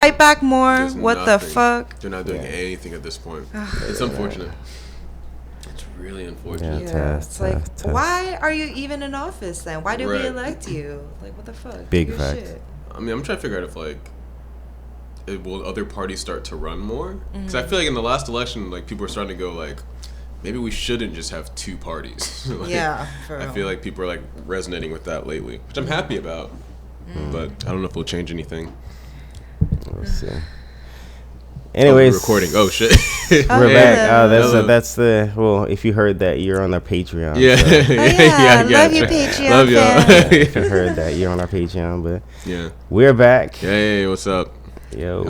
Fight back more. There's What the nothing. fuck? They're not doing anything at this point. It's unfortunate. It's really unfortunate. It's like, why are you even in office then? Why did we elect you? Like, what the fuck? Big fact. I mean, I'm trying to figure out if like, will other parties start to run more? Because I feel like in the last election, like people are starting to go like, maybe we shouldn't just have two parties. Like, I feel like people are like resonating with that lately, which I'm happy about. But I don't know if we'll change anything. Let's see. Anyways, recording. Oh shit, we're back. That's the well. If you heard that, you're on our Patreon. Yeah, so. Love you, Patreon. Love y'all. If you heard that, you're on our Patreon. But yeah, we're back. Hey, what's up? Yo.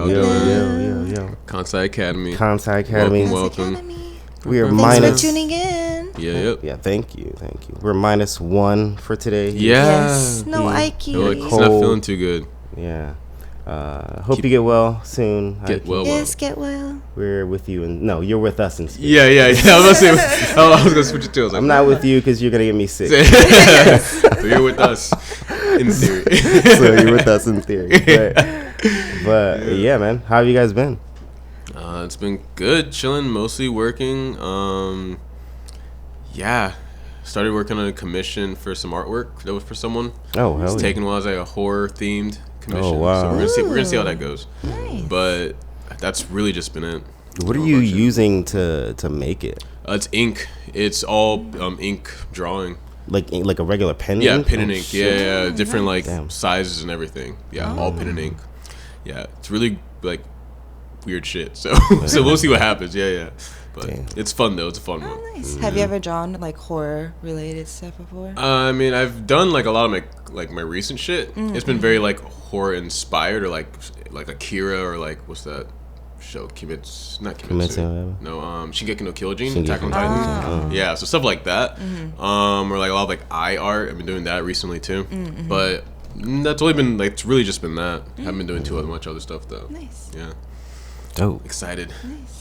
Kansai Academy. Kansai Academy. Welcome. We are Thanks minus. for tuning in. Yeah. Thank you. We're -1 for today. Yes. No Ike. It's not feeling too good. Yeah. Hope you get well soon. Get well. Get well. We're with you, and no, you're with us in spirit. Yeah. I was gonna switch it to. I'm not with you because you're gonna get me sick. So you're with us in theory. So you're with us in theory. But yeah, man, how have you guys been? It's been good, chilling, mostly working. Started working on a commission for some artwork that was for someone. Oh, hell It's taken a while. It's like a horror themed commission. Oh, wow. So we're gonna see how that goes. Nice. But that's really just been it. What are you using to make it? It's ink. It's all ink drawing. Like a regular pen? Yeah, ink? pen and ink. Yeah, different like Damn. sizes and everything. Yeah, all pen and ink. Yeah, it's really like weird shit. So we'll see what happens. Yeah. But it's fun though. It's a fun one. Nice. Have you ever drawn like horror related stuff before? I mean, I've done like a lot of my recent shit. It's been very like horror inspired, or like Akira, or like what's that show? Not Kimetsu. No, Shingeki no Kyojin, Attack on Titan. Yeah, so stuff like that. Or like a lot of like eye art. I've been doing that recently too. But that's only been like, it's really just been that. I haven't been doing too much other stuff though. Nice. Yeah. Oh. Excited.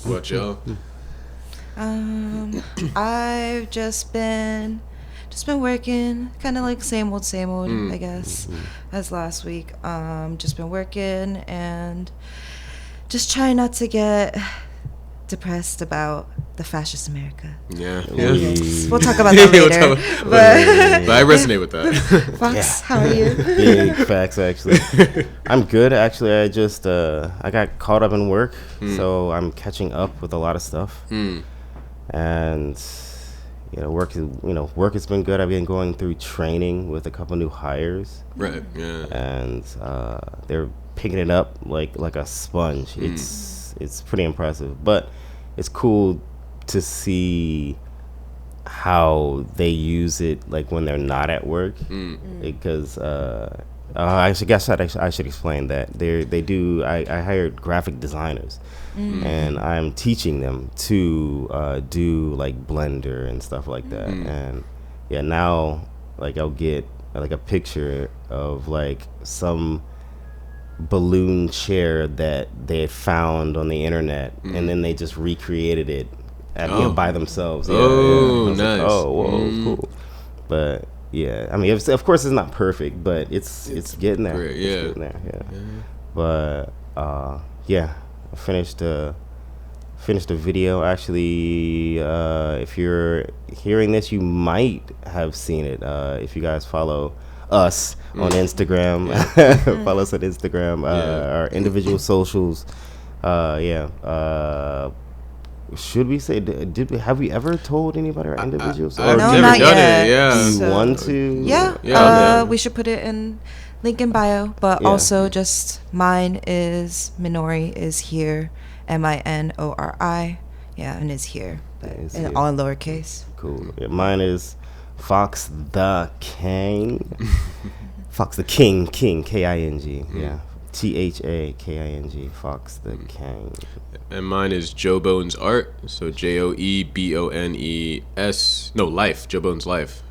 What about y'all? I've just been working, kind of like same old, I guess, as last week. Just been working and just trying not to get depressed about the fascist America. Yeah. We'll talk about that later. But I resonate with that. Fox, how are you? Big facts, actually. I'm good, actually. I just I got caught up in work, so I'm catching up with a lot of stuff. And work has been good. I've been going through training with a couple new hires. Right. Yeah. And they're picking it up like a sponge. It's pretty impressive, but it's cool to see how they use it like when they're not at work. Because I should explain that they do. I hired graphic designers, and I'm teaching them to do like Blender and stuff like that. And now like I'll get like a picture of like some balloon chair that they found on the internet, and then they just recreated it by themselves. Nice. Like, oh, whoa, cool. But yeah, I mean, of course, it's not perfect, but it's getting there. Great, It's getting there, But I finished a video. Actually, if you're hearing this, you might have seen it. If you guys follow us on Instagram, follow us on Instagram. Our individual socials. Should we say? Have we ever told anybody our individual socials? I've never not done yet. it. Yeah. Do you want to? Yeah. We should put it in link in bio, but also just mine is Minori is here, Minori. Yeah, and is here, but in all lowercase. Cool. Yeah, mine is Fox the King. Fox the King, King, King. Yeah. THAKING, Fox the King. And mine is Joe Bones Art. So JoeBones. No, Life. Joe Bones Life.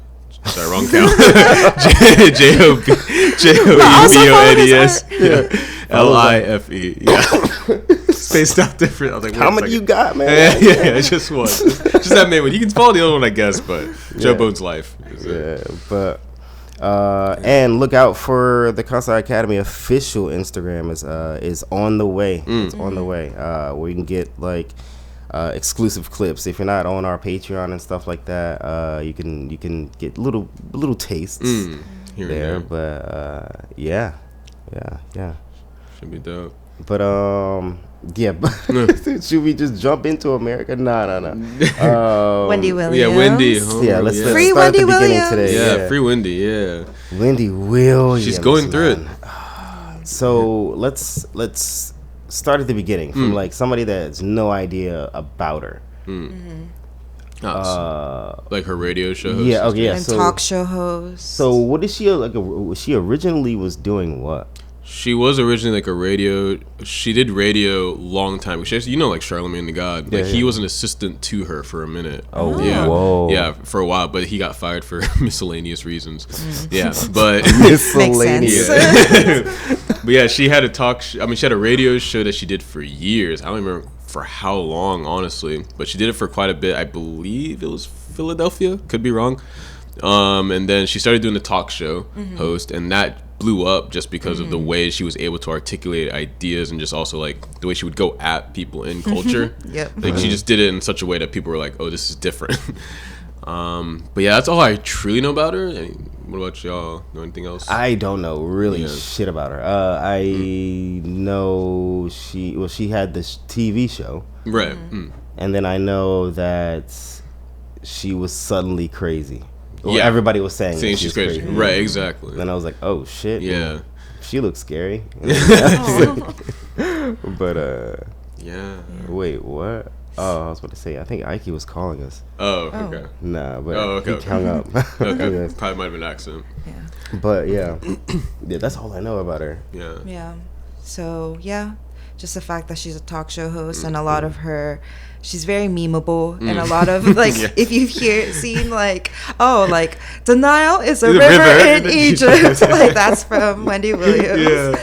Sorry, wrong count. JoeBones. LIFE. Yeah. Spaced out different. I was like, how many you got, man? Yeah, just one. Just that main one. You can follow the other one, I guess, but Joe Bones Life. Yeah, but And look out for the Kansai Academy official Instagram is on the way. It's on the way. Where you can get like exclusive clips. If you're not on our Patreon and stuff like that, you can get little tastes there. But yeah. Should be dope. But yeah. Should we just jump into America? No. Wendy Williams. Yeah, Wendy. Yeah, let's Free start Wendy at the beginning Williams. today. Yeah, free Wendy. Yeah, Wendy Williams. she's going through it. So let's start at the beginning from like somebody that has no idea about her. Like her radio show host. Yeah, okay, yeah. And So talk show host. So what is she like? She originally was doing what? She was originally like a radio. She did radio long time. She actually, like Charlamagne the God. Like he was an assistant to her for a minute. Oh, yeah, whoa. Yeah, for a while, but he got fired for miscellaneous reasons. Yeah, but Miscellaneous. But yeah, she had a talk. She had a radio show that she did for years. I don't remember for how long, honestly, but she did it for quite a bit. I believe it was Philadelphia. Could be wrong. And then she started doing the talk show host, and that blew up just because of the way she was able to articulate ideas and just also like the way she would go at people in culture. Yep. Like she just did it in such a way that people were like, oh, this is different. But yeah, that's all I truly know about her. What about y'all? Know anything else? I don't know really shit about her. I know she had this TV show. Right. And then I know that she was suddenly crazy. Yeah. Everybody was saying She's crazy. Right, exactly. Then I was like, oh shit. Yeah. She looks scary. But Yeah. wait, what? Oh, I was about to say, I think Ike was calling us. Oh, okay. Nah, but okay. he hung up. Okay. Probably might have been an accident. Yeah. But yeah, that's all I know about her. Yeah. Yeah. So yeah, just the fact that she's a talk show host and a lot of her, she's very memeable and a lot of like if you've seen like denial is a river in Egypt, like that's from Wendy Williams.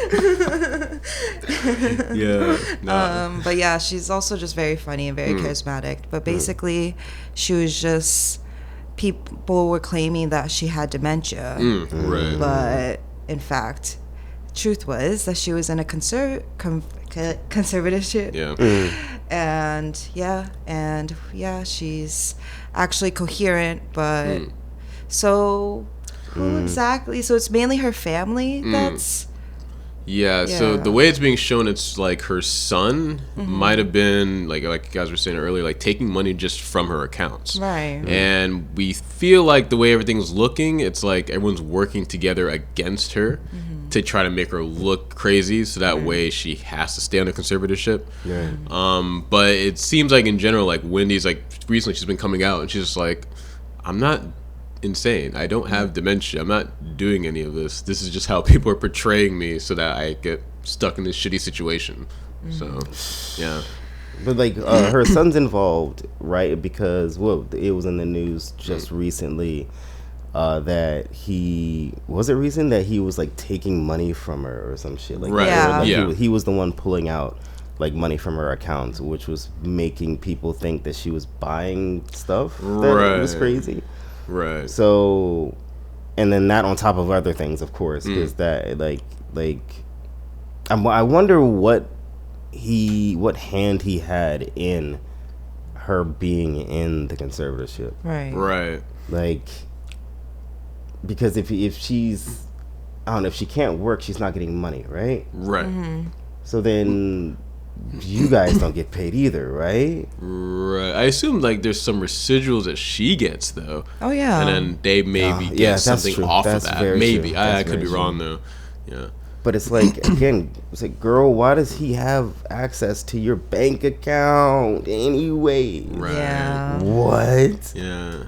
Yeah. No. But yeah, she's also just very funny and very charismatic. But basically, she was just people were claiming that she had dementia, Right. but in fact, truth was that she was in a conservatorship. Yeah. And she's actually coherent, but so who exactly? So it's mainly her family that's. Yeah, so the way it's being shown, it's like her son might have been, like you guys were saying earlier, like taking money just from her accounts. Right. And we feel like the way everything's looking, it's like everyone's working together against her to try to make her look crazy, so that way she has to stay under conservatorship. But it seems like in general, like Wendy's like, recently she's been coming out and she's just like, I'm not insane. I don't have dementia. I'm not doing any of this. This is just how people are portraying me so that I get stuck in this shitty situation. So, yeah. But like her son's involved, right? Because it was in the news just recently that he was like taking money from her or some shit like Right. that. Yeah. He was the one pulling out like money from her accounts, which was making people think that she was buying stuff that was crazy. Right. So, and then that on top of other things, of course, is that like I wonder what hand he had in her being in the conservatorship. Right. Like, because if she's, I don't know, if she can't work, she's not getting money, right? Right. So then you guys don't get paid either, right? Right. I assume like there's some residuals that she gets though. Oh yeah. And then they maybe get that's something true. off That's of that. very Maybe. true. I That's could be very wrong true. though. Yeah. But it's like, again, it's like, girl, why does he have access to your bank account anyway? Right. Yeah. What? Yeah.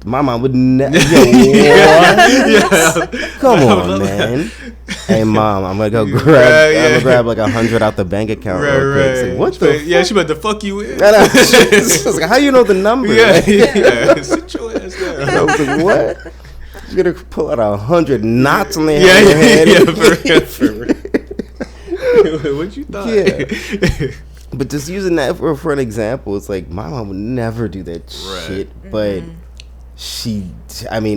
My mom would never. Come on, man. Hey, mom, I'm gonna go grab like 100 out the bank account real quick. It's like, what the? Yeah, she about to fuck you in. She's like, how you know the number? Yeah. Sit your ass down. I was like, what? You're gonna pull out 100 knots on their head. Yeah, for real. What you thought? Yeah. But just using that for an example, it's like my mom would never do that shit. But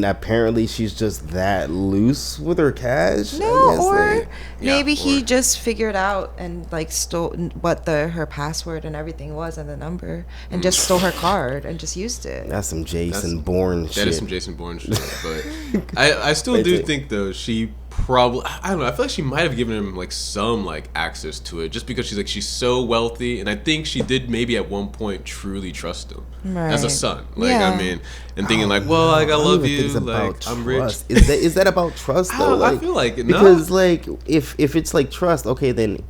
apparently she's just that loose with her cash. No, or Yeah, maybe he or- just figured out and like stole what her password and everything was and the number and just stole her card and just used it. That's some Jason Bourne shit. That is some Jason Bourne shit. But I still do think though she probably, I don't know, I feel like she might have given him like some like access to it just because she's so wealthy, and I think she did maybe at one point truly trust him as a Right. son. Like Yeah. I mean, and thinking like, well, like I love you, like I'm rich. Is that about trust though? I feel like no. because like if it's like trust, okay, then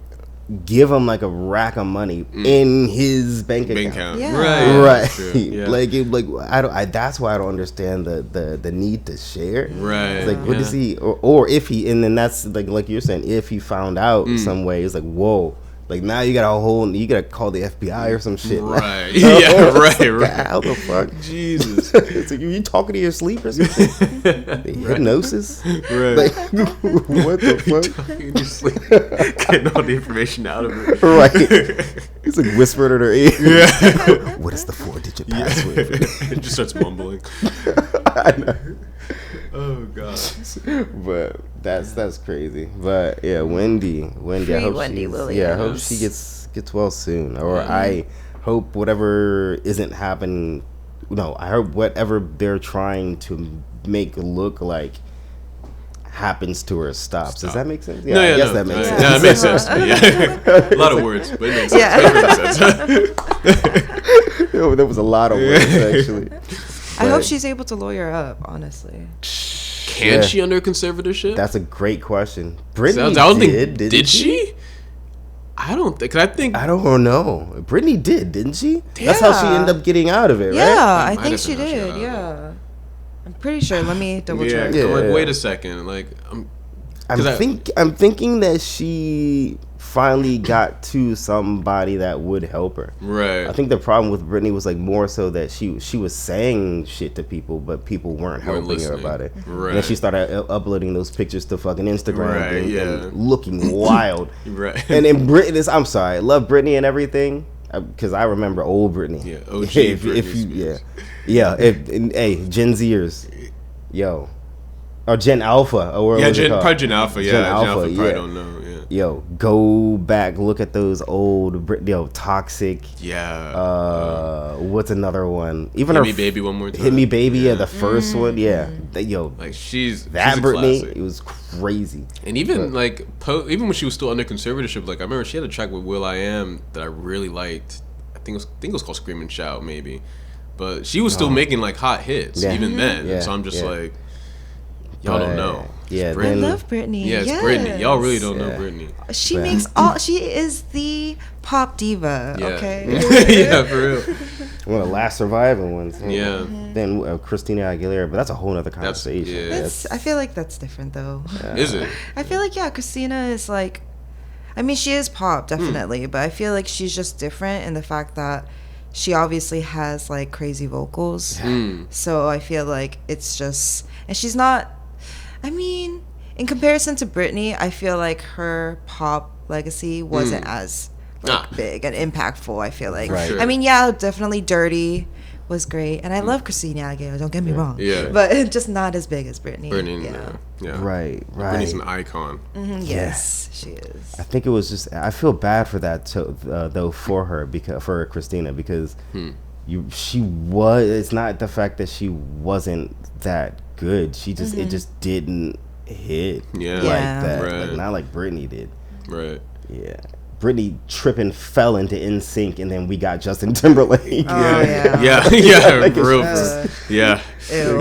give him like a rack of money in his bank account. Yeah. Right. Right, True. Yeah. That's why I don't understand the need to share. Right. It's like, what does he, or if he, and then that's like you're saying, if he found out some way, it's like, whoa, like now you gotta call the FBI or some shit. Right. Like, Yeah. Right. like, Right. how the fuck? Jesus. It's like, you talking to your sleep or something? Hypnosis? Right. Like, what the fuck? You just like getting all the information out of it. Right. He's like whispering in her ear. Yeah. What is the 4-digit password? It just starts mumbling. I know. Oh god. But that's crazy. But yeah, Wendy. Free I hope Wendy she's- Williams. Yeah, I hope she gets well soon. Or I hope whatever isn't happening. No, I hope whatever they're trying to make look like happens to her stops. Does that make sense? Yeah, I guess that makes sense. Yeah, it makes sense. Yeah. A lot of words, but it makes sense. Yeah. It makes sense. There was a lot of words actually. I hope But- she's able to lawyer up, honestly. Can she under conservatorship? That's a great question. Brittany I don't did. think. Did she? I don't think. Cause I think. I don't know. Brittany did, didn't she? That's how she Yeah. ended up getting out of it, Yeah, right? I might think have she been how she got out did. of Yeah. I'm pretty sure. Let me double Yeah. check. Yeah. I'm like, wait a second. Like, I'm thinking that she finally got to somebody that would help her. right. I think the problem with Brittany was like more so that she was saying shit to people, but people weren't helping her listening. about it. Right. And then she started uploading those pictures to fucking Instagram Right, and, yeah. and looking wild. Right. And in Brittany, I'm sorry, I love Brittany and everything because I remember old Brittany. Yeah, OG if Britney you, Spears. yeah. Hey, Gen Zers, yo, or Gen Alpha, or what was it called? Probably Gen Alpha. Yeah, Gen Gen Alpha. Alpha, Probably yeah. don't know. Yeah. Yo, go back, look at those old, Toxic. Yeah. What's another one? Even Hit her Me Baby one more time. Hit Me Baby, yeah, the first one, yeah. Yo, Like she's that a Brittany, classic. it was crazy. And even like even when she was still under conservatorship, like I remember she had a track with Will I Am that I really liked. I think it was called Scream and Shout maybe, but she was still making like hot hits Yeah. even then. Yeah, So I'm just yeah. like, y'all don't know. Yeah, It's I Britney. love Britney. Yeah, it's yes. Britney. Y'all really don't know Yeah. Britney. She Yeah. makes all. She is the pop diva. Yeah. Okay. Yeah, for real. One of the last surviving ones. Yeah. Then Christina Aguilera, but that's a whole other conversation. yeah. That's, I feel like that's different though. Is it? I feel like Christina is like, I mean, she is pop definitely, but I feel like she's just different in the fact that she obviously has like crazy vocals. So I feel like it's just, and she's not. I mean, in comparison to Britney, I feel like her pop legacy wasn't as like big and impactful. I feel like. Right. Sure. I mean, yeah, definitely Dirty was great, and I love Christina Aguilera. Don't get me wrong. Yeah. but just not as big as Britney. Britney. Yeah. Yeah. Right. Britney's an icon. Yes, she is. I think it was just. I feel bad for that though for her for Christina because she was. It's not the fact that she wasn't that good. She just it just didn't hit Yeah. like Yeah. that. Right. Like, not like Britney did. Right. Yeah. Britney tripping fell into NSYNC and then we got Justin Timberlake. Oh yeah. Yeah. Yeah. Like, For real. Ew. Yeah. No,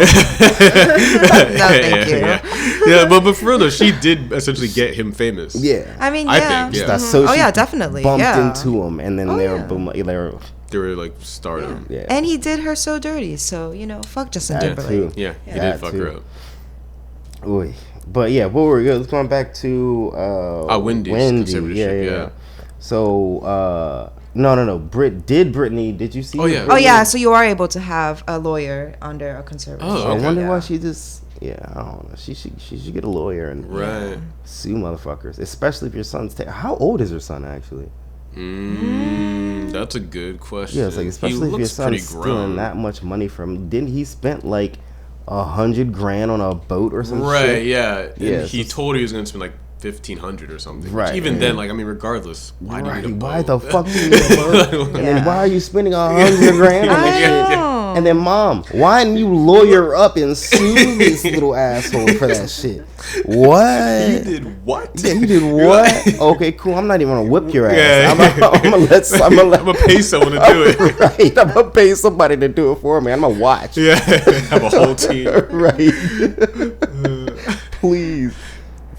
thank you. Yeah, but for real though, she did essentially get him famous. Yeah. I mean, I yeah. think, yeah. That's so Oh she yeah, definitely. bumped Yeah. into him and then Oh, they were yeah. boom. They were They were like stardom. yeah. And he did her so dirty, so fuck Justin That Timberlake. too. Yeah, he That did fuck too. her up. Oy. But yeah, what were we let's go back to Wendy's Wendy. conservatorship, Yeah. yeah. So no. Brittany, did you see? Oh, yeah. Oh yeah, so you are able to have a lawyer under a conservatorship. Oh, I okay. wonder Yeah. why she just I don't know. She should get a lawyer and Right. sue motherfuckers, especially if your son's how old is her son actually? That's a good question. Yeah, it's like, especially if your son's stealing that much money from. Didn't he spent like $100,000 on a boat or some shit? Right. Yeah. And Yeah, he told he was gonna spend like 1,500 or something. Right. Even then, like, I mean, regardless, why do you need a boat? Why the fuck do you need a boat? And then why are you spending $100,000 on this shit? And then, Mom, why didn't you lawyer up and sue this little asshole for that shit? What? You did what? Yeah, you did what? Okay, cool. I'm not even gonna whip your ass. I'm gonna pay someone to do it. Right. I'm gonna pay somebody to do it for me. I'm gonna watch. Yeah. Have a whole team. Right. Please.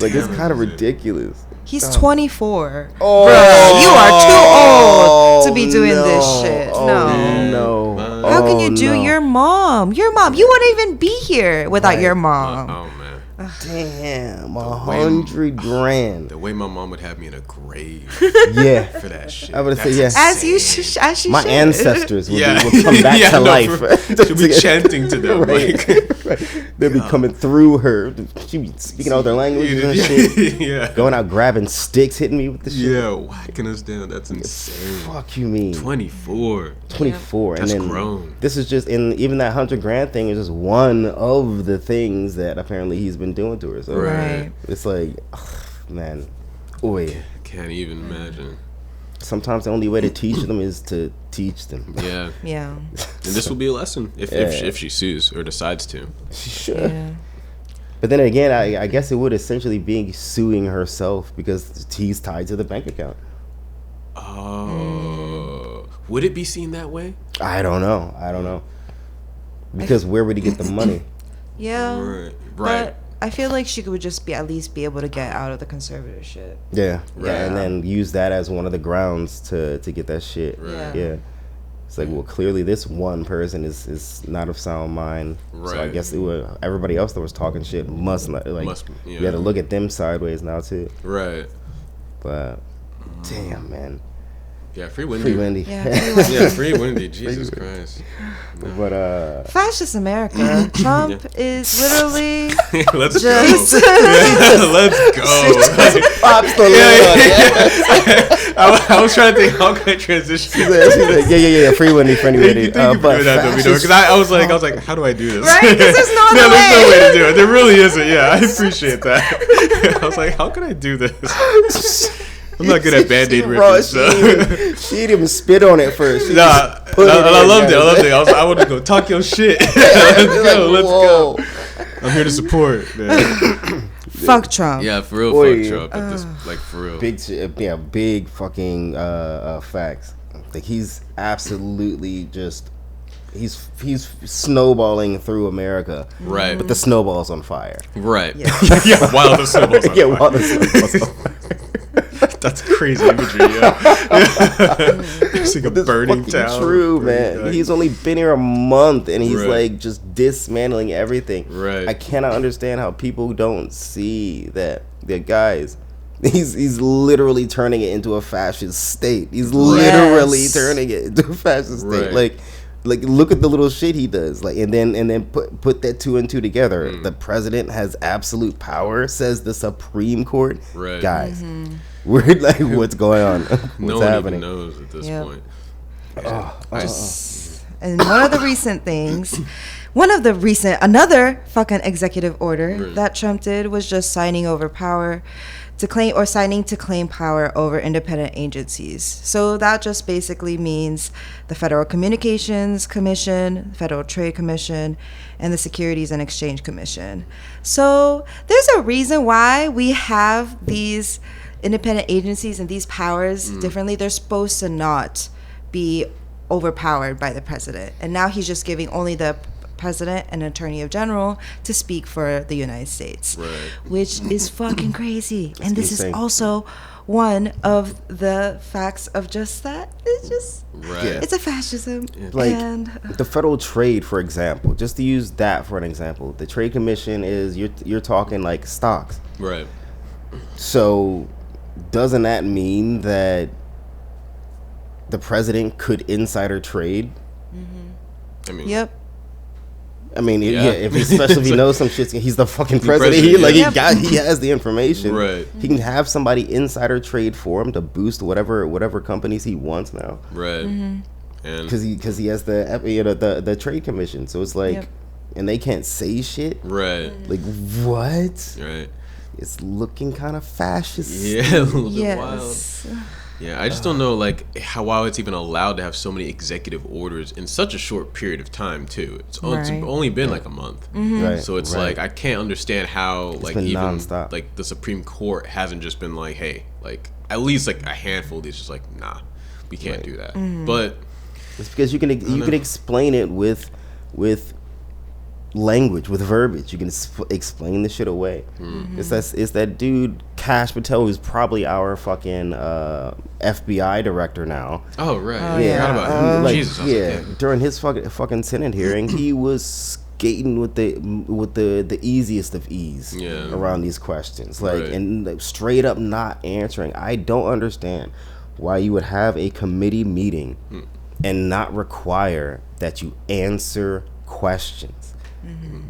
Like, it's kind of ridiculous. He's 24. Oh, bruh, you are too old to be doing this shit. No. How can you do your mom? Your mom. You wouldn't even be here without your mom. Oh man. Damn, $100,000. The way my mom would have me in a grave. Yeah. For that shit. I would say yes. As you should. My ancestors would come back to life. She'll be chanting to them. Right. They'll be coming through her. She'll be speaking all their languages and shit. Yeah. Going out grabbing sticks, hitting me with the shit. Yeah, whacking us down. That's insane. Fuck you mean. 24. 24. That's and then grown. This is just, and even that $100,000 thing is just one of the things that apparently he's been doing to her. So right. It's like, man, can't even imagine. Sometimes the only way to teach them is to teach them. Yeah. Yeah. And this will be a lesson if she sues or decides to. She should. Yeah. But then again, I guess it would essentially be suing herself because he's tied to the bank account. Oh. Would it be seen that way? I don't know. Because where would he get the money? Yeah. Right. But I feel like she would just at least be able to get out of the conservatorship. Yeah. Right. Yeah, and then use that as one of the grounds to get that shit. Right. Yeah. It's like, well, clearly this one person is not of sound mind. Right. So I guess everybody else that was talking shit must not, like, you got to look at them sideways now too. Right. But damn, man. Yeah, free Wendy. Free Wendy. Yeah, free Wendy. Jesus Christ. No. But fascist America. Trump is literally let's just go. Let's go. Pops the I was trying to think how can I transition. She's like, yeah. Free Wendy, friendly Wendy. But because I was like, how do I do this? Right? Because there's no other way. There's no way to do it. There really isn't. Yeah, I appreciate that. I was like, how can I do this? I'm not good at Band-Aid ripping. She didn't even spit on it first. I loved it. I want to go talk your shit. Let's go. I'm here to support, man. Fuck Trump. Yeah, for real, fuck Trump. Like, for real. Big fucking facts. Like, he's absolutely just... He's snowballing through America. Right. But the snowball's on fire. Right. Yeah, while the snowball's on fire. While the snowball's on fire. That's crazy imagery, It's like a burning town. True, man. Like, he's only been here a month, and he's like just dismantling everything. Right. I cannot understand how people don't see that. Guys, he's literally turning it into a fascist state. He's literally turning it into a fascist state. Like look at the little shit he does. Like, and then put that two and two together. The president has absolute power, says the Supreme Court. Right. Guys. We're like, what's going on? What's no happening? one even knows at this point. And one of the recent things, another fucking executive order that Trump did was just signing to claim power over independent agencies. So that just basically means the Federal Communications Commission, Federal Trade Commission, and the Securities and Exchange Commission. So there's a reason why we have these independent agencies and these powers differently. They're supposed to not be overpowered by the president. And now he's just giving only the president and attorney general to speak for the United States, which is fucking crazy. And this is also one of the facts of just that. It's just, it's a fascism. Like, and the Federal Trade, for example, just to use that for an example, the Trade Commission is, you're talking like stocks. Right. So doesn't that mean that the president could insider trade? I mean, yep. I mean, especially if he knows some shit, he's the fucking president. He has the information. Right. He can have somebody insider trade for him to boost whatever companies he wants now. Right. Mm-hmm. And because he has the trade commission, so it's like, and they can't say shit. Right. Like what? Right. It's looking kind of fascist. Yeah, a little bit wild. Yeah, I just don't know, like, how it's even allowed to have so many executive orders in such a short period of time, too. It's only been like a month. Mm-hmm. Right, so it's like, I can't understand how, it's like, been even, nonstop. like, the Supreme Court hasn't just been like, hey, like, at least, like, a handful of these just like, nah, we can't do that. But it's because you can explain it with language, with verbiage. You can explain the shit away. It's that dude Kash Patel, who's probably our fucking FBI director now. Oh right, Oh, I forgot about him. Jesus, during his fucking Senate hearing, he was skating with the easiest of ease around these questions, like and like, straight up not answering. I don't understand why you would have a committee meeting and not require that you answer questions.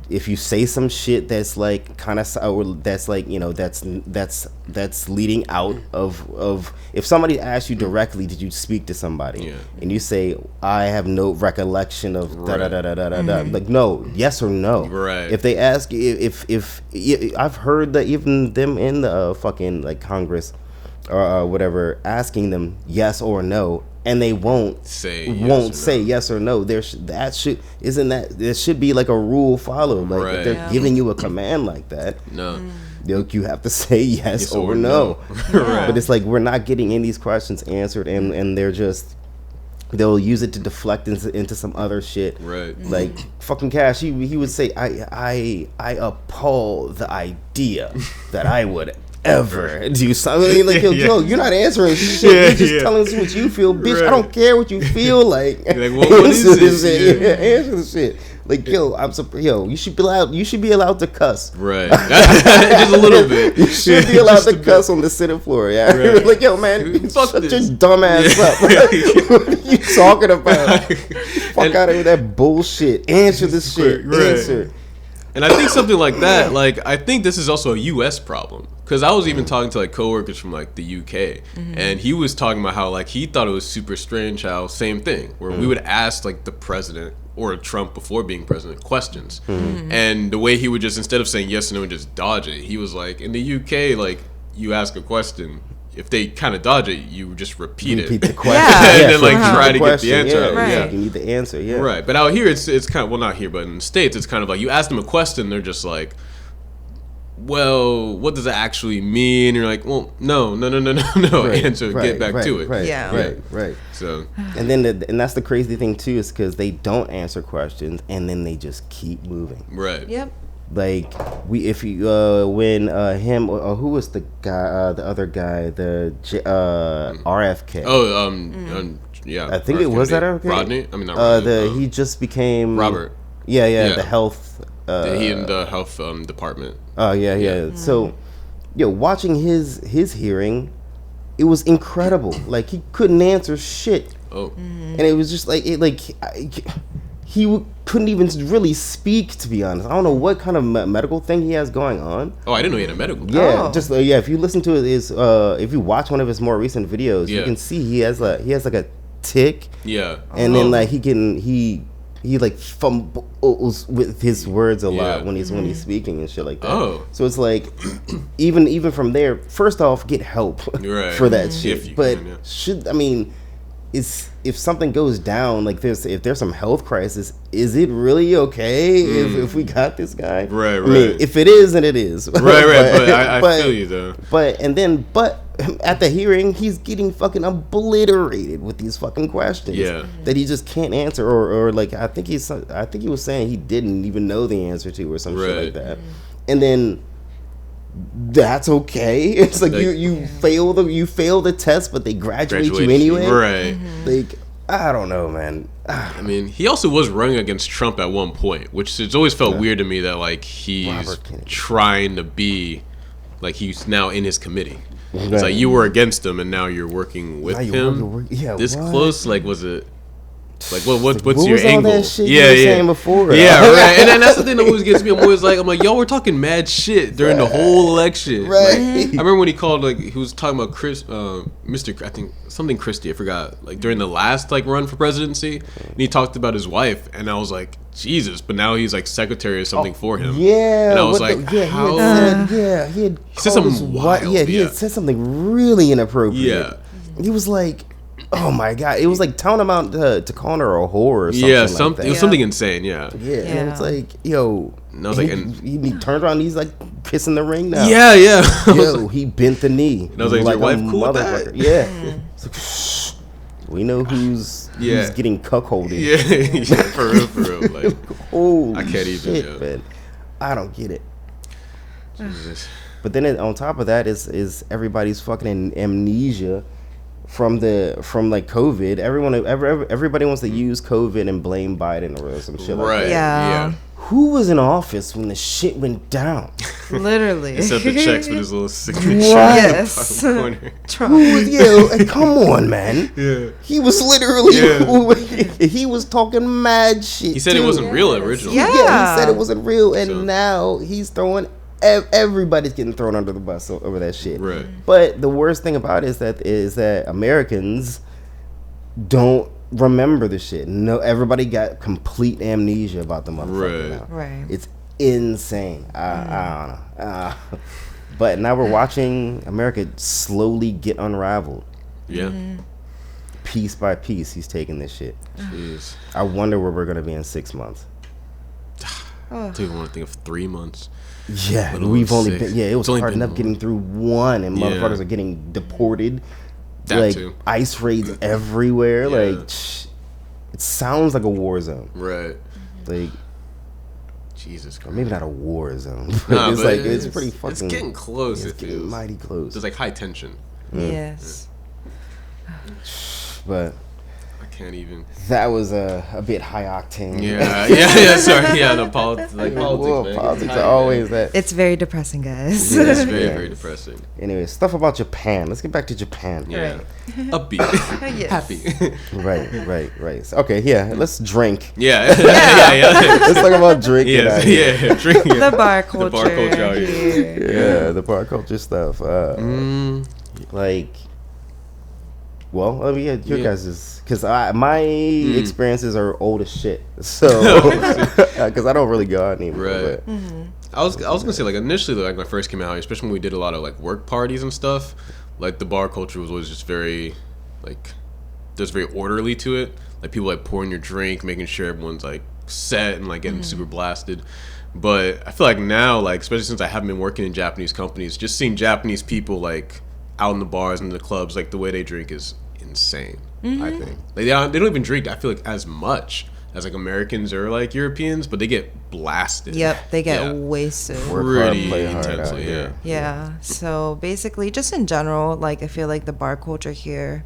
If you say some shit that's like kind of that's like, you know, that's leading out of if somebody asks you directly, did you speak to somebody, and you say, I have no recollection of da da da da da da, like, no, yes or no. Right. If they ask, if I've heard that even them in the fucking like Congress or whatever asking them yes or no, and they won't say yes or no. There should be like a rule followed. Like if they're giving you a command like that, you have to say yes or no. But it's like we're not getting any of these questions answered, and they'll use it to deflect into some other shit. Right. Like fucking Cash, he would say, I appall the idea that I would ever do something. Like, yo, you're not answering shit. You're just telling us what you feel, bitch. I don't care what you feel like. Like, what is this? Answer the shit. Like, you should be allowed to cuss. Right. Just a little bit. You should be allowed to cuss on the Senate floor. Yeah. Right. Like, yo, man, shut your dumb ass up. What are you talking about? Fuck out of here with that bullshit. Answer this shit. Answer. And I think something like that, like, I think this is also a U.S. problem. Because I was even talking to, like, coworkers from, like, the U.K. And he was talking about how, like, he thought it was super strange how, same thing, where we would ask, like, the president or Trump before being president questions. And the way he would just, instead of saying yes or no and just dodge it, he was like, in the U.K., like, you ask a question, if they kind of dodge it, you just repeat the question. And then, like, try to get the answer. You need the answer, Right. But out here, it's kind of, well, not here, but in the States, it's kind of like, you ask them a question, they're just like, well, what does that actually mean? And you're like, well, no. Answer, get back to it. Right. So, and then and that's the crazy thing too, is because they don't answer questions, and then they just keep moving. Right. Yep. Like when him or who was the guy, the other guy, the RFK. Yeah. I think it was that RFK. Rodney. I mean, not Rodney. He just became Robert. Yeah. The health. He in the health department. Oh yeah. So, watching his hearing, it was incredible. Like, he couldn't answer shit. Oh. And it was just like he couldn't even really speak, to be honest. I don't know what kind of medical thing he has going on. Oh, I didn't know he had a medical. Yeah, just if you listen to if you watch one of his more recent videos, you can see he has like a tick. Yeah. And then like he like fumbles with his words a lot when he's speaking and shit like that. Oh. So it's like even from there, first off, get help for that shit. But if something goes down, like if there's some health crisis, is it really okay if we got this guy? Right. I mean, if it is, then it is. Right. But I feel you though. But at the hearing, he's getting fucking obliterated with these fucking questions that he just can't answer, or like I think he was saying he didn't even know the answer to, or some shit like that. And then that's okay. It's like you fail the test, but they graduate you anyway. Right. Like, I don't know, man. I mean, he also was running against Trump at one point, which has always felt weird to me that like he's trying to be like he's now in his committee. Right. It's like you were against him and now you're working with him. This close, like, was it? Like, what's what your was angle? All that shit you were saying before? Yeah, right. And that's the thing that always gets me. I'm like, yo, we're talking mad shit during the whole election. Right. Like, I remember when he called, like, he was talking about Mr. I think something Christie, I forgot. Like during the last like run for presidency, and he talked about his wife, and I was like, Jesus. But now he's like secretary or something for him. Yeah. And I was like, how? He had said something wild. He had said something really inappropriate. Yeah. He was like, oh my God. It was like tantamount to calling her a whore or something. Yeah, like that. It was something insane. Yeah. Yeah. And it was like, yo. And I was like, he turned around. He's like kissing the ring now. Yeah. Yo, he bent the knee. And I was like, your wife cool with that? Yeah. It's like, shh. We know who's getting cuckolded. Yeah, for real. Like, holy I can't shit, even. Man. I don't get it. Jesus. But then on top of that is everybody's fucking amnesia from like COVID. Everybody wants to use COVID and blame Biden or some shit like that. Yeah. Who was in office when the shit went down? Literally. Except the checks with his little signature. Yes. Corner. Come on, man. Yeah. He was literally he was talking mad shit. He said it wasn't real originally. Yeah. He said it wasn't real, and now he's throwing. Everybody's getting thrown under the bus over that shit. Right. But the worst thing about it is that Americans don't remember the shit. No, everybody got complete amnesia about the motherfucker now. Right. It's insane. I don't know. But now we're watching America slowly get unraveled. Yeah. Piece by piece, he's taking this shit. Jeez. I wonder where we're gonna be in 6 months. I don't even want to think of 3 months. Yeah, we've only been. Yeah, it was hard enough one. getting through one, and motherfuckers are getting deported. That like too. ICE raids everywhere. Yeah. Like it sounds like a war zone. Right. Like Jesus Christ. or maybe not a war zone. Nah, it's but like it's pretty fucking. It's getting close. It's It getting feels mighty close. There's like high tension. Yes. But I can't even. that was a bit high octane. Yeah. Sorry. Yeah. No politics. Like politics, man. Politics are always that. It's very depressing, guys. Yeah, it's very, very depressing. Anyway, stuff about Japan. Let's get back to Japan. Yeah. Right. Upbeat. Yes. Happy. Right. So, okay, yeah. Let's drink. Yeah. Let's talk about drinking. Yeah. Drinking. The bar culture. The bar culture out here. Yeah, the bar culture stuff. Like, well, let me get your guys' because my experiences are old as shit. So, because I don't really go out anymore. Right. But. I was gonna say, like, initially, like when I first came out here, especially when we did a lot of like work parties and stuff, like the bar culture was always just very, like, just very orderly to it. Like people like pouring your drink, making sure everyone's like set and like getting super blasted. But I feel like now, like especially since I haven't been working in Japanese companies, just seeing Japanese people like out in the bars and the clubs, like the way they drink is insane. I think like, they don't even drink, I feel like, as much as like Americans or like Europeans, but they get blasted. Yep, they get wasted. Work hard, Pretty play hard out intensely. here. Yeah. So basically, just in general, like I feel like the bar culture here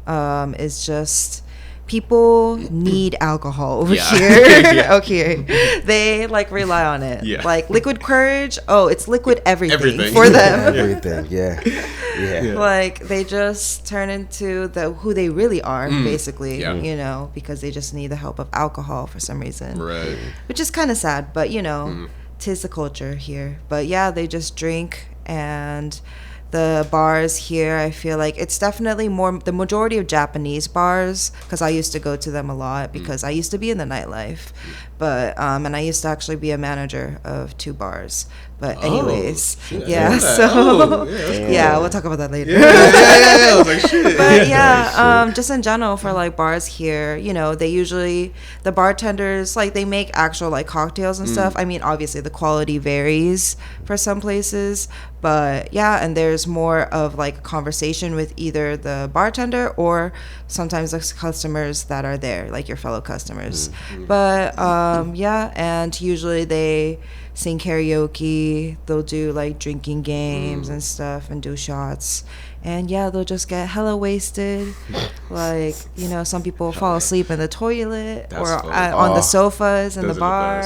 is just people need alcohol over here. Okay, they like rely on it. Yeah. Like liquid courage. Oh, it's liquid everything. Yeah. For them. Everything, yeah. Like they just turn into who they really are, basically. Yeah. You know, because they just need the help of alcohol for some reason. Right. Which is kind of sad, but you know, 'tis the culture here. But yeah, they just drink, and the bars here, I feel like it's definitely more the majority of Japanese bars, because I used to go to them a lot because I used to be in the nightlife, but and I used to actually be a manager of 2 bars. But anyways, yeah, so yeah, we'll talk about that later. I was like, shit. But yeah, just in general for like bars here, you know, they usually, the bartenders, like they make actual like cocktails and stuff. I mean, obviously the quality varies for some places, but yeah, and there's more of like a conversation with either the bartender or sometimes the customers that are there, like your fellow customers. But yeah, and usually they sing karaoke, they'll do like drinking games and stuff and do shots, and yeah, they'll just get hella wasted. Like, you know, some people fall asleep in the toilet or on the sofas in the bar.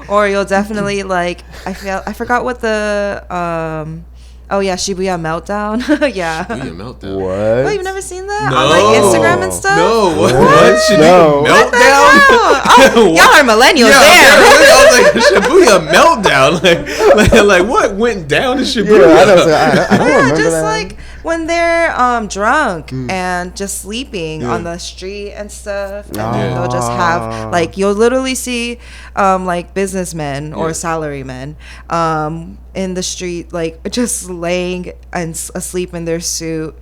Or you'll definitely like, I forgot what the Oh yeah, Shibuya Meltdown. Yeah. Shibuya Meltdown. What? Oh, you've never seen that No. on like Instagram and stuff? No. What? No. Shibuya What the Meltdown? hell? Oh, y'all are millennials. Yeah, Damn. I was like Shibuya Meltdown. Like what went down in Shibuya? Yeah, I don't Yeah, remember just that. like when they're drunk and just sleeping on the street and stuff, and then they'll just have like you'll literally see like businessmen or salarymen in the street like just laying and asleep in their suit.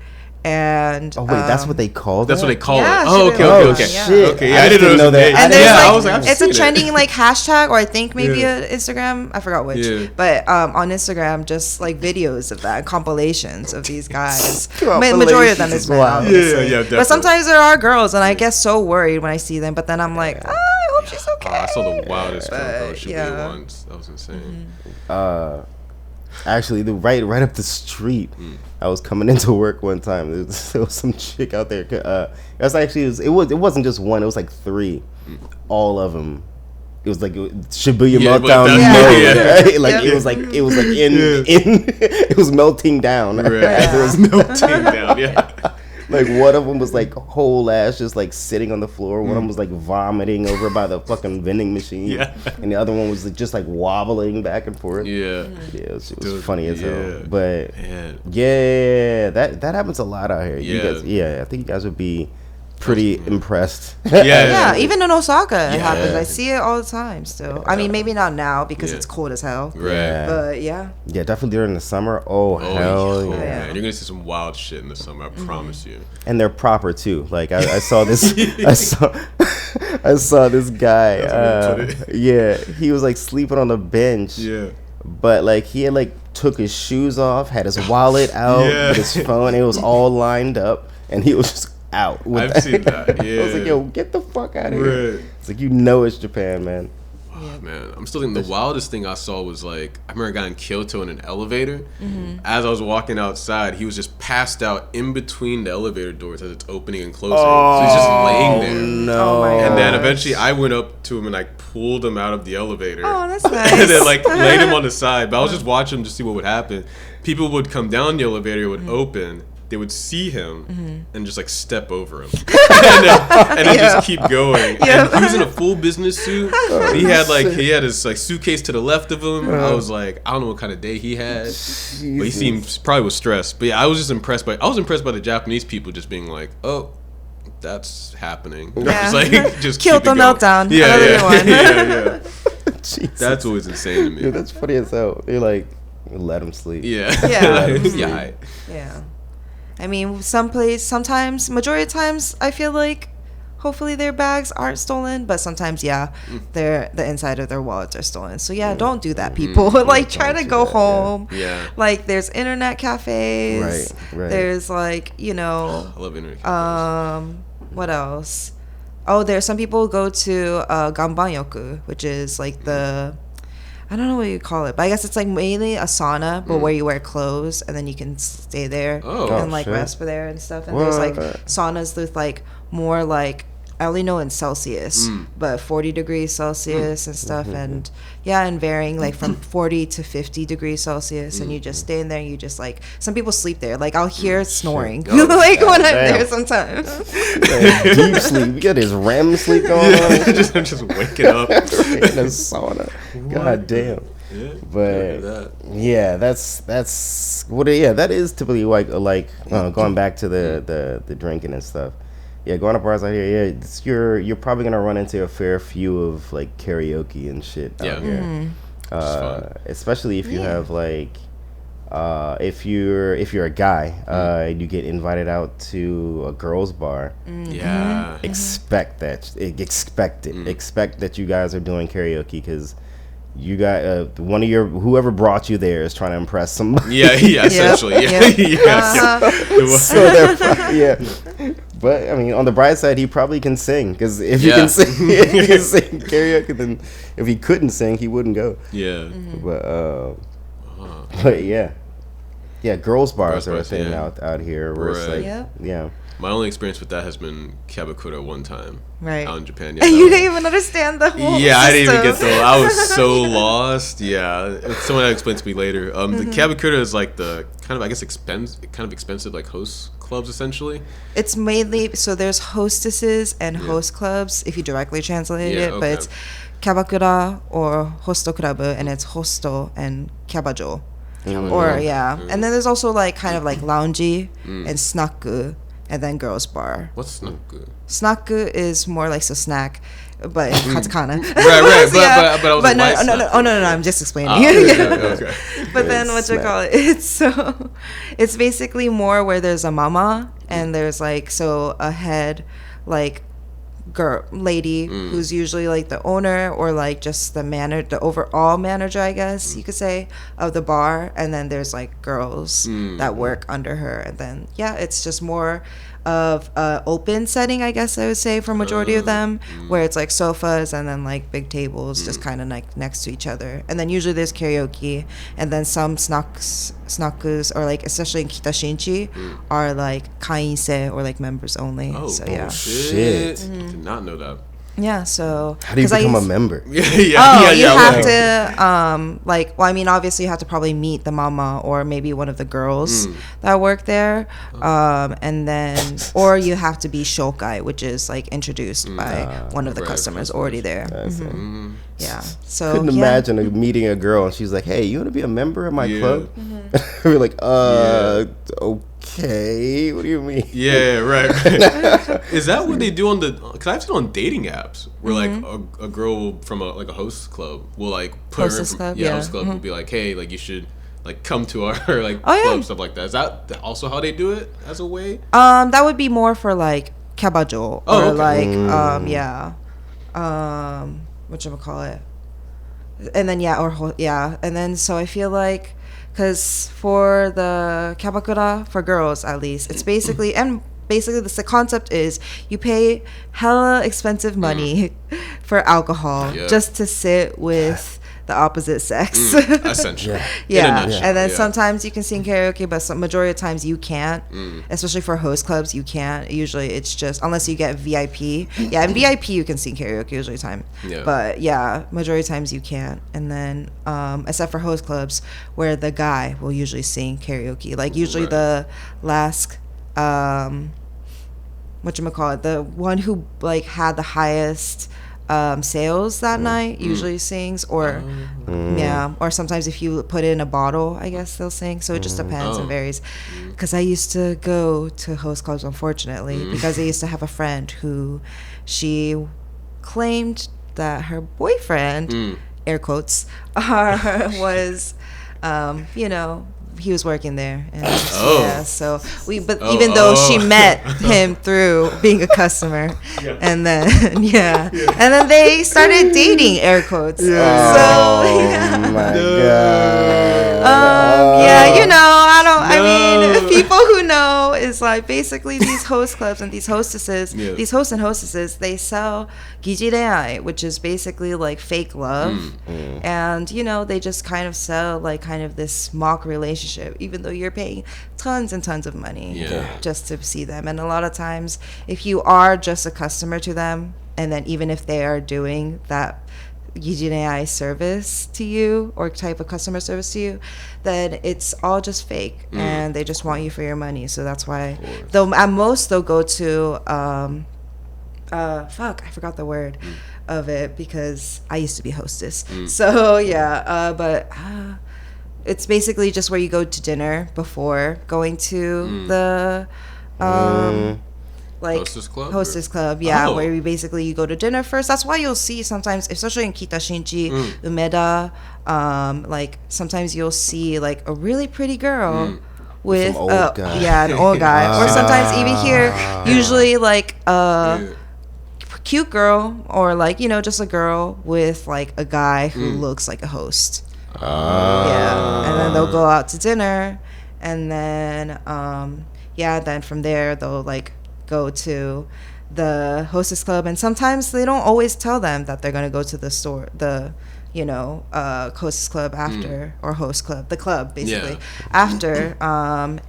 And Oh wait, that's what they call it. That's what they call Yeah, it. Oh, okay, Shibuya okay, okay. Meltdown, yeah. Shit. Okay, yeah, I didn't know that. And there's I like, was like, I've it's seen a trending like hashtag, or I think maybe Yeah. a Instagram, I forgot which, Yeah. but on Instagram, just like videos of that, compilations of these guys. Compilations Majority of them is men, wild. obviously. Yeah, definitely. But sometimes there are girls, and I get so worried when I see them. But then I'm like, I hope she's okay. I saw the wildest But, photo of Shibuya yeah. once. That was insane. Actually, right up the street. I was coming into work one time. There was some chick out there. It wasn't just one. It was like three. All of them. It was like Shibuya Yeah, Meltdown but mode. that's- Right? Like it was like in it was melting down. Right. As it was Melting down. Yeah. Like one of them was like whole ass just like sitting on the floor. One of them was like vomiting over by the fucking vending machine. Yeah. And the other one was like, just like wobbling back and forth. Yeah. Yeah, it was Dude, funny as hell. yeah. But Man. yeah, that happens a lot out here. You Yeah. guys, I think you guys would be pretty impressed. Yeah, even in Osaka, it Yeah. happens. I see it all the time still. I mean, maybe not now because Yeah. it's cold as hell. Right. But yeah. Yeah, definitely during the summer. Oh, hell yeah. Man. You're gonna see some wild shit in the summer. I promise you. And they're proper too. Like I saw this, I saw this guy. That's what you put it. Yeah, he was like sleeping on the bench. Yeah. But like he had like took his shoes off, had his wallet out, Yeah. with his phone. It was all lined up, and he was just out. With I've seen that. I was like, Yeah. yo, get the fuck out of here. Right. It's like, you know it's Japan, man. Oh, man, I'm still thinking the wildest thing I saw was like I remember a guy in Kyoto in an elevator. As I was walking outside, he was just passed out in between the elevator doors as it's opening and closing. So he's just laying there. No. Oh my And then gosh. eventually I went up to him and I pulled him out of the elevator. Oh, that's nice. And then like laid him on the side. But I was just watching him to see what would happen. People would come down the elevator, would open. They would see him and just like step over him, and then just keep going. And he was in a full business suit. He had his like suitcase to the left of him. I was like, I don't know what kind of day he had, but he seemed probably was stressed. But yeah, I was just impressed by the Japanese people just being like, oh, that's happening. Yeah. Just like just Kyoto keep it going. Meltdown. Yeah, Another yeah, one. yeah. Jesus. That's always insane to me. Dude, that's funny as hell. You're like, let him sleep. Yeah. Yeah. Yeah. Yeah. I mean, sometimes, majority of times, I feel like hopefully their bags aren't stolen, but sometimes, yeah, the inside of their wallets are stolen. So, yeah, don't do that, people. Like, try to go home. Yeah. Like, there's internet cafes. Right. There's, like, you know, I love internet cafes. what else? Oh, there's some people go to Ganbanyoku, which is like I don't know what you call it, but I guess it's like mainly a sauna, but where you wear clothes and then you can stay there and like shit. rest for there and stuff. And there's like What? saunas with like more like I only know in Celsius, but 40 degrees Celsius and stuff, and yeah, and varying like from 40 to 50 degrees Celsius, and you just stay in there. And you just like some people sleep there. Like I'll hear snoring like when I'm there sometimes. Like, deep sleep. You got his REM sleep going on. I'm just waking up. In a sauna. God damn. Yeah, But yeah, that's what. Yeah, that is typically like going back to the drinking and stuff. Yeah, going to bars out here. Yeah, you're probably gonna run into a fair few of like karaoke and shit out here. Especially if you have like, if you're a guy, you get invited out to a girls' bar. Yeah. Expect that. Expect it. Expect that you guys are doing karaoke because you got whoever brought you there is trying to impress somebody. Yeah, essentially. Yeah. Yeah. But I mean, on the bright side, he probably can sing because if he can sing, karaoke, then if he couldn't sing, he wouldn't go. Yeah. But yeah. girls bars Girls are a bars, thing yeah. out here. Where it's Right. like, Yep. yeah. My only experience with that has been Kyabakura one time. Right. Out in Japan. Yeah, And you didn't even understand the whole Yeah, I didn't even get system. I was so lost. Yeah, someone had explained to me later. The Kyabakura is like the kind of, I guess, expensive like host clubs essentially. It's mainly, so there's hostesses and host clubs if you directly translate it, but it's kyabakura or hosto club, and it's hosto and kyabajo. Or and then there's also like kind of like loungy and snaku, and then girls bar. What's snaku? Snaku is more like so snack, but in katakana. Right. But I was But like, no, I'm just explaining. Okay. But then what you call it? It's basically more where there's a mama and there's like a head like lady who's usually like the owner or like just the overall manager, I guess you could say, of the bar, and then there's like girls that work under her, and then it's just more of a open setting, I guess I would say, for majority of them, where it's like sofas and then like big tables just kind of like next to each other, and then usually there's karaoke, and then some snakus, or like especially in Kitashinchi are like kainse, or like members only. Oh, so shit. Did not know that. Yeah, so How do you become a member? You have to I mean, obviously you have to probably meet the mama or maybe one of the girls that work there, and then or you have to be shokai, which is like introduced by one of the customers already there. Yeah, so Couldn't imagine meeting a girl and she's like, "Hey, you want to be a member of my club?" We're like, okay, what do you mean? Yeah, right. Is that what they do on the? Because I've seen on dating apps where like a girl from a host club will like put Hostess her club, host club will be like, hey, like you should like come to our like Oh, yeah. club, stuff like that. Is that also how they do it as a way? that would be more for like kyabajo or okay. whatchamacallit, and then and then so I feel like, because for the kyabakura, for girls at least, it's basically the concept is you pay hella expensive money for alcohol just to sit with the opposite sex. Essentially. And then sometimes you can sing karaoke, but majority of times you can't, especially for host clubs. You can't. Usually it's just unless you get VIP. In VIP you can sing karaoke usually time, but majority of times you can't. And then except for host clubs where the guy will usually sing karaoke, like usually the last whatchamacallit, the one who like had the highest sales that night usually sings, or or sometimes if you put it in a bottle, I guess they'll sing. So it just depends and varies. Because I used to go to host clubs, unfortunately, because I used to have a friend who she claimed that her boyfriend, air quotes, was he was working there, and so even though she met him through being a customer, and then and then they started dating, air quotes. My God. I mean, people who know is like basically these host clubs and these hostesses, these hosts and hostesses, they sell gijireai, which is basically like fake love, and they just kind of sell like kind of this mock relationship, even though you're paying tons and tons of money just to see them. And a lot of times, if you are just a customer to them, and then even if they are doing that gijireai service to you or type of customer service to you, then it's all just fake, and they just want you for your money. So that's why, though at most they'll go to I forgot the word of it because I used to be a hostess. So but it's basically just where you go to dinner before going to the like hostess club, where you go to dinner first. That's why you'll see sometimes, especially in Kitashinchi, Umeda, like sometimes you'll see like a really pretty girl with an old guy. An old guy, or sometimes even here, usually like a cute girl, or like just a girl with like a guy who looks like a host. And then they'll go out to dinner, and then then from there they'll like go to the hostess club, and sometimes they don't always tell them that they're going to go to the store, the Hostess Club after, or host club, the club basically Yeah. after.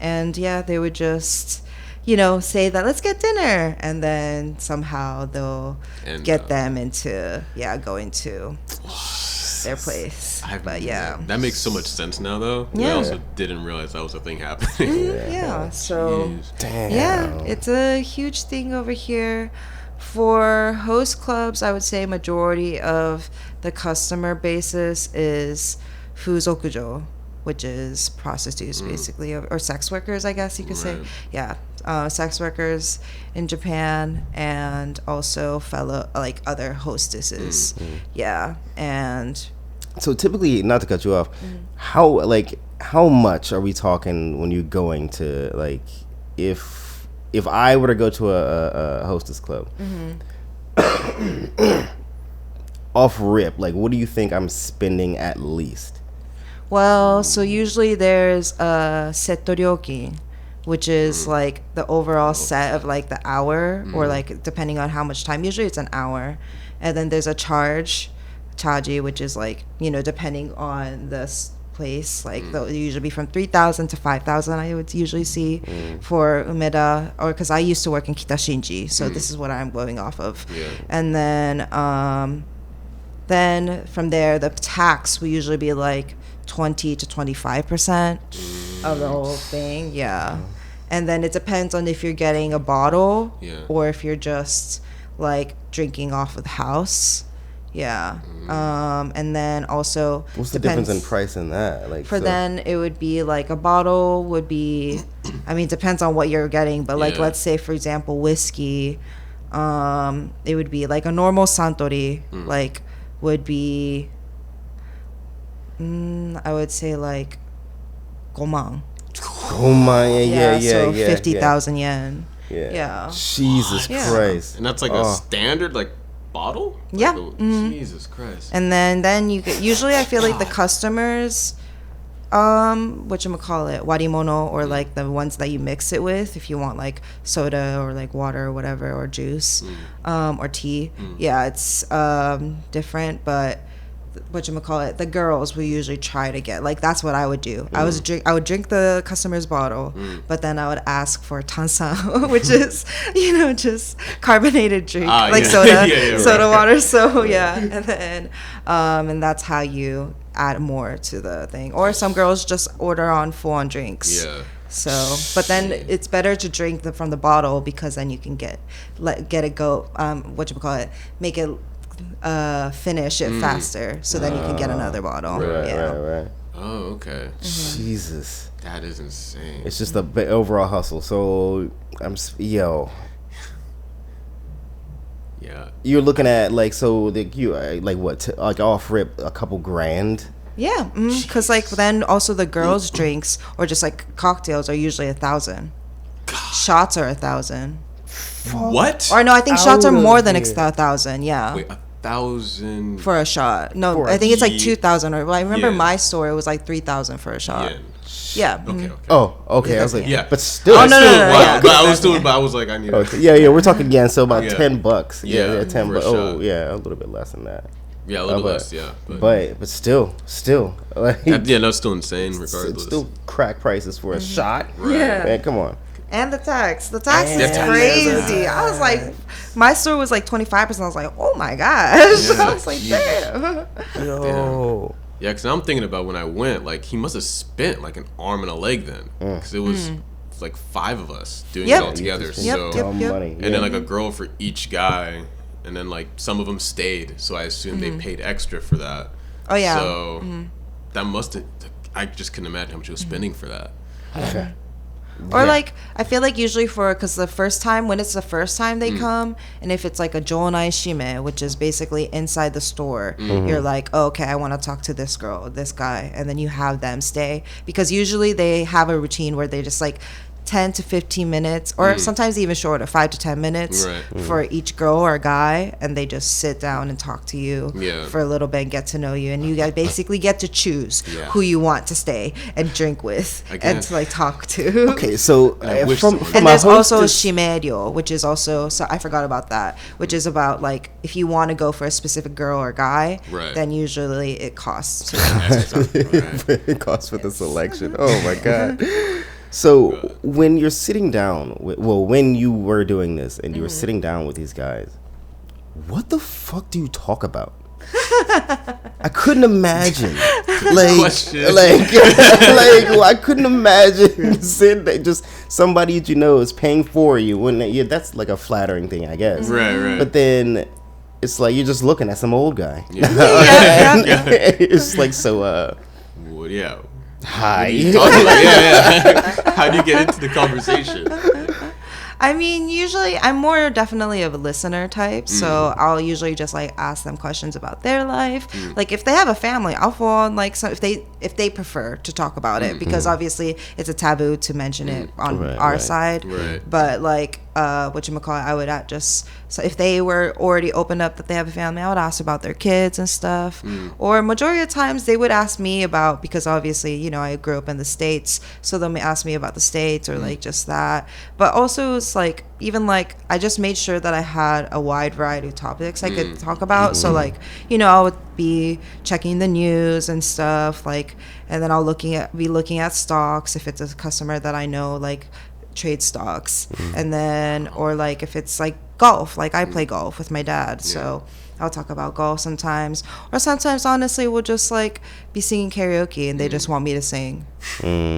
And yeah, they would just, say that let's get dinner, and then somehow they'll get them into going to their place. But yeah, that makes so much sense now, though. Yeah. I also didn't realize that was a thing happening. Yeah. So Jeez. Damn. yeah, it's a huge thing over here. For host clubs, I would say majority of the customer basis is fuzokujo, which is prostitutes basically, or sex workers, I guess you could say. Yeah, sex workers in Japan, and also fellow other hostesses. Yeah, and So typically, not to cut you off, how much are we talking when you're going to, like, if I were to go to a hostess club, off rip, like, what do you think I'm spending at least? well, so usually there's a settoryoki, which is like the overall set of like the hour, or like depending on how much time. Usually it's an hour, and then there's a chaji, which is like depending on the place. Like they'll usually be from 3,000 to 5,000. I would usually see for Umeda, or because I used to work in Kitashinji, so this is what I'm going off of. Yeah. And then from there, the tax will usually be like 20 to 25% of the whole thing. Yeah. And then it depends on if you're getting a bottle or if you're just like drinking off of the house. Yeah. And then also What's the difference in price in that? Like, then it would be like a bottle would be, I mean, depends on what you're getting, but like let's say for example whiskey, it would be like a normal Suntory like would be I would say like 5만. Oh my, yeah. So 50,000 yen. Yeah. Jesus Christ. And that's like a standard like bottle? Yeah. Like Jesus Christ. And then you get, usually I feel like the customers, whatchamacallit, warimono, or like the ones that you mix it with, if you want like soda or like water or whatever, or juice, or tea. Yeah, it's different, but whatchamacallit, the girls will usually try to get, like, that's what I would do. I would drink the customer's bottle, but then I would ask for tansan, which is, just carbonated drink, soda water. So and then and that's how you add more to the thing. Or some girls just order on full-on drinks. Yeah. So, but then it's better to drink from the bottle, because then you can get it go, make it finish it faster, so then you can get another bottle. Right. Oh, okay. Jesus, that is insane. It's just the overall hustle. So you're looking at like, so like off rip a couple grand. Yeah, because like then also the girls' drinks or just like cocktails are usually 1,000. Shots are 1,000. What? Or no, I think shots are more than 1,000. Yeah. Wait, 1,000 for a shot? No, I think it's like 2,000. Or I remember my store, it was like 3,000 for a shot. Yeah. Okay. Oh, okay. I was like, but still. Oh no. But I was like, I need. Yeah. We're talking yen, so about $10. $10. Oh, yeah, a little bit less than that. Yeah, a little less. Yeah, but still, like, that's still insane. Regardless, it's still crack prices for a shot. Right. Yeah, man, come on. And the tax is crazy. I was like, my store was like 25%. I was like, oh my gosh. I was like, damn. Yo. Yeah, because I'm thinking about when I went, like, he must have spent like an arm and a leg then, because it was like 5 of us doing it all together. Money. And then like a girl for each guy, and then like some of them stayed, so I assume they paid extra for that. Oh yeah. So that must have. I just couldn't imagine how much he was spending for that. Okay. Or like, I feel like usually because the first time, when it's the first time they come, and if it's like a jonai shime, which is basically inside the store, you're like, oh, okay, I want to talk to this girl, this guy, and then you have them stay, because usually they have a routine where they just like 10 to 15 minutes, or sometimes even shorter, 5 to 10 minutes for each girl or guy, and they just sit down and talk to you for a little bit and get to know you, and you guys basically get to choose who you want to stay and drink with and to like talk to. Okay, so and there's also shimeryo, which is also, so I forgot about that, which is about like if you want to go for a specific girl or guy, then usually it costs. It costs for the selection. Oh my god. So when you're sitting down, when you were doing this and you were sitting down with these guys, what the fuck do you talk about? I couldn't imagine. I couldn't imagine sitting there, just somebody that you know is paying for you. That's like a flattering thing, I guess. Right. But then it's like you're just looking at some old guy. It's like so. Hi. How do you get into the conversation? I mean, usually I'm more definitely of a listener type, so I'll usually just like ask them questions about their life. Like if they have a family, I'll fall on like if they prefer to talk about it, because obviously it's a taboo to mention it on our side. But like whatchamacallit, I would so if they were already opened up that they have a family, I would ask about their kids and stuff. Or majority of the times they would ask me about, because obviously, you know, I grew up in the States, so they'll ask me about the States or like just that. But also it's like, even like I just made sure that I had a wide variety of topics I could talk about. So like, you know, I would be checking the news and stuff, like, and then I'll be looking at stocks if it's a customer that I know, like trade stocks. And then, or like if it's like golf, like I play golf with my dad, so I'll talk about golf sometimes. Or sometimes honestly we'll just like be singing karaoke and they just want me to sing.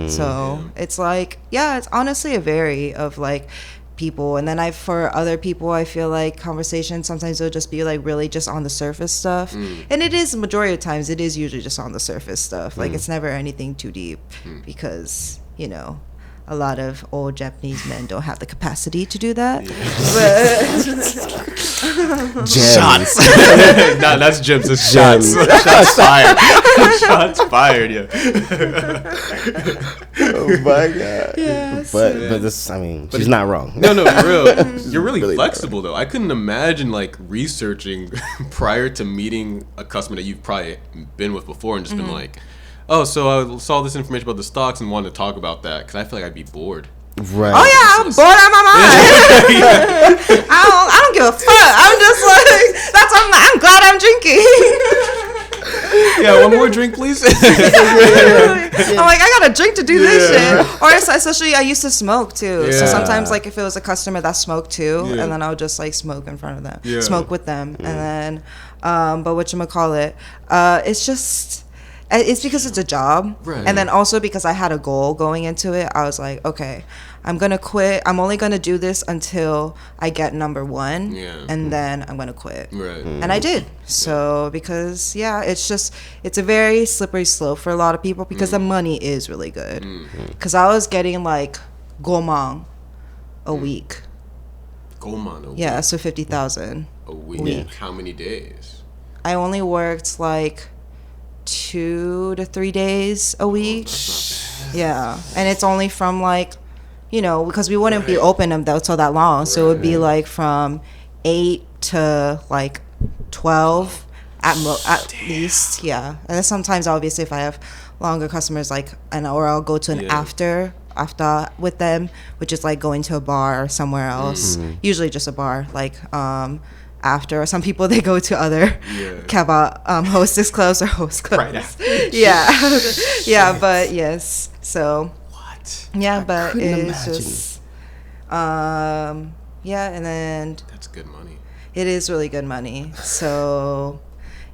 So it's like, it's honestly a vary of like people. And then for other people, I feel like conversation sometimes it'll just be like really just on the surface stuff. And it is, majority of times it is usually just on the surface stuff. Like it's never anything too deep, because you know, a lot of old Japanese men don't have the capacity to do that. Shots. No, that's gems. It's shots. Shots fired. Shots fired. Yeah. Oh my god. But this, I mean, she's not wrong. No, you're really flexible though. I couldn't imagine like researching prior to meeting a customer that you've probably been with before and just been like, oh, so I saw this information about the stocks and wanted to talk about that, because I feel like I'd be bored. Right. Oh yeah, I'm bored out of my mind. I don't give a fuck. I'm just like, I'm glad I'm drinking. Yeah, one more drink, please. I'm like, I got a drink to do this shit. Or especially, I used to smoke too. So sometimes, like, if it was a customer that smoked too, and then I would just like smoke in front of them, smoke with them, and then, but whatchamacallit, it's just. It's because it's a job. And then also because I had a goal going into it. I was like, okay, I'm going to quit. I'm only going to do this until I get number one. And then I'm going to quit. And I did. So because, it's a very slippery slope for a lot of people, because the money is really good. Because I was getting like goman a week. Goman a week? Yeah, so 50,000 a week. How many days? I only worked like 2 to 3 days a week. And it's only from like, you know, because we wouldn't be open until that long, so it would be like from 8 to like 12 at least. And then sometimes obviously if I have longer customers, like, or I'll go to an after with them, which is like going to a bar or somewhere else, usually just a bar, like after. Or some people, they go to other hostess clubs or host clubs. But yes, so but it's just and then that's good money. It is really good money. So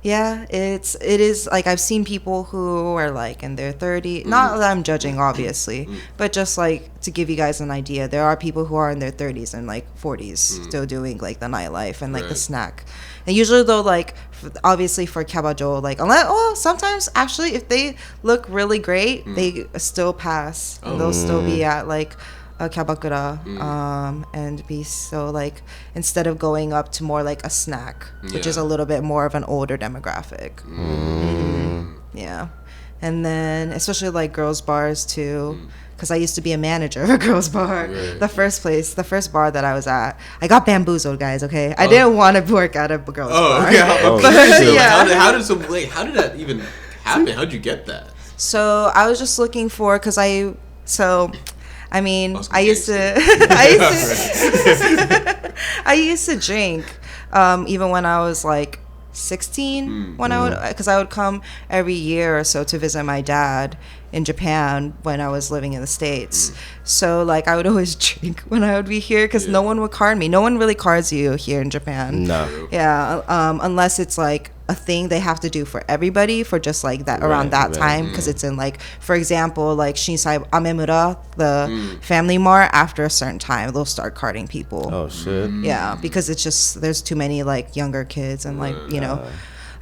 it is like, I've seen people who are like in their 30s, not that I'm judging obviously, but just like to give you guys an idea, there are people who are in their 30s and like 40s still doing like the nightlife and like the snack. And usually though, like obviously for kabajo, like sometimes actually if they look really great, they still pass and they'll still be at like a kabakura, and be so like, instead of going up to more like a snack, which is a little bit more of an older demographic. And then especially like girls bars too, because I used to be a manager of a girls' bar. Right. The first bar that I was at, I got bamboozled, guys. Okay, I didn't want to work at a girls' bar. Okay. But, yeah. How did that even happen? How'd you get that? So I was just looking for, because I used to drink even when I was like 16, when I would come every year or so to visit my dad in Japan when I was living in the States. So like I would always drink when I would be here, because no one would card me. No one really cards you here in Japan. No. Yeah, unless it's like a thing they have to do for everybody for just like that around that time, because it's in like, for example, like Shinsai Amemura, the family mart, after a certain time they'll start carding people. Oh shit. Yeah, because it's just there's too many like younger kids and like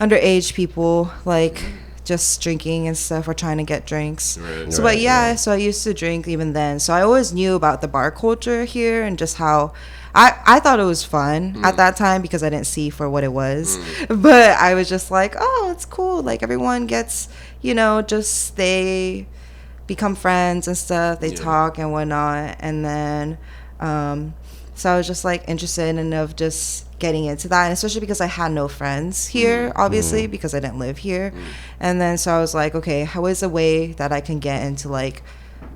underage people like just drinking and stuff, or trying to get drinks. So I used to drink even then, so I always knew about the bar culture here and just how I thought it was fun at that time, because I didn't see for what it was. But I was just like, oh, it's cool. Like everyone gets, just they become friends and stuff. They talk and whatnot. And then, so I was just like interested in of just getting into that. And especially because I had no friends here, obviously, because I didn't live here. And then, so I was like, okay, how is a way that I can get into like,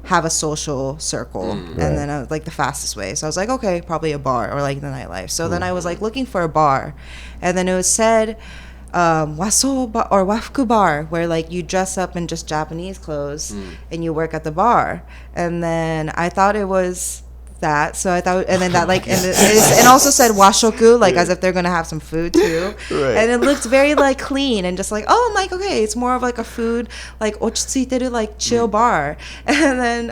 have a social circle? And then I was like the fastest way, so I was like, okay, probably a bar or like the nightlife. So then I was like looking for a bar, and then it was said waso bar or wafuku bar, where like you dress up in just Japanese clothes and you work at the bar. And then I thought it was that, so I thought, and then that like, and it also said washoku, like as if they're gonna have some food too. And it looked very like clean and just like, oh, I'm like, okay, it's more of like a food like ochitsuiteru, like chill bar. And then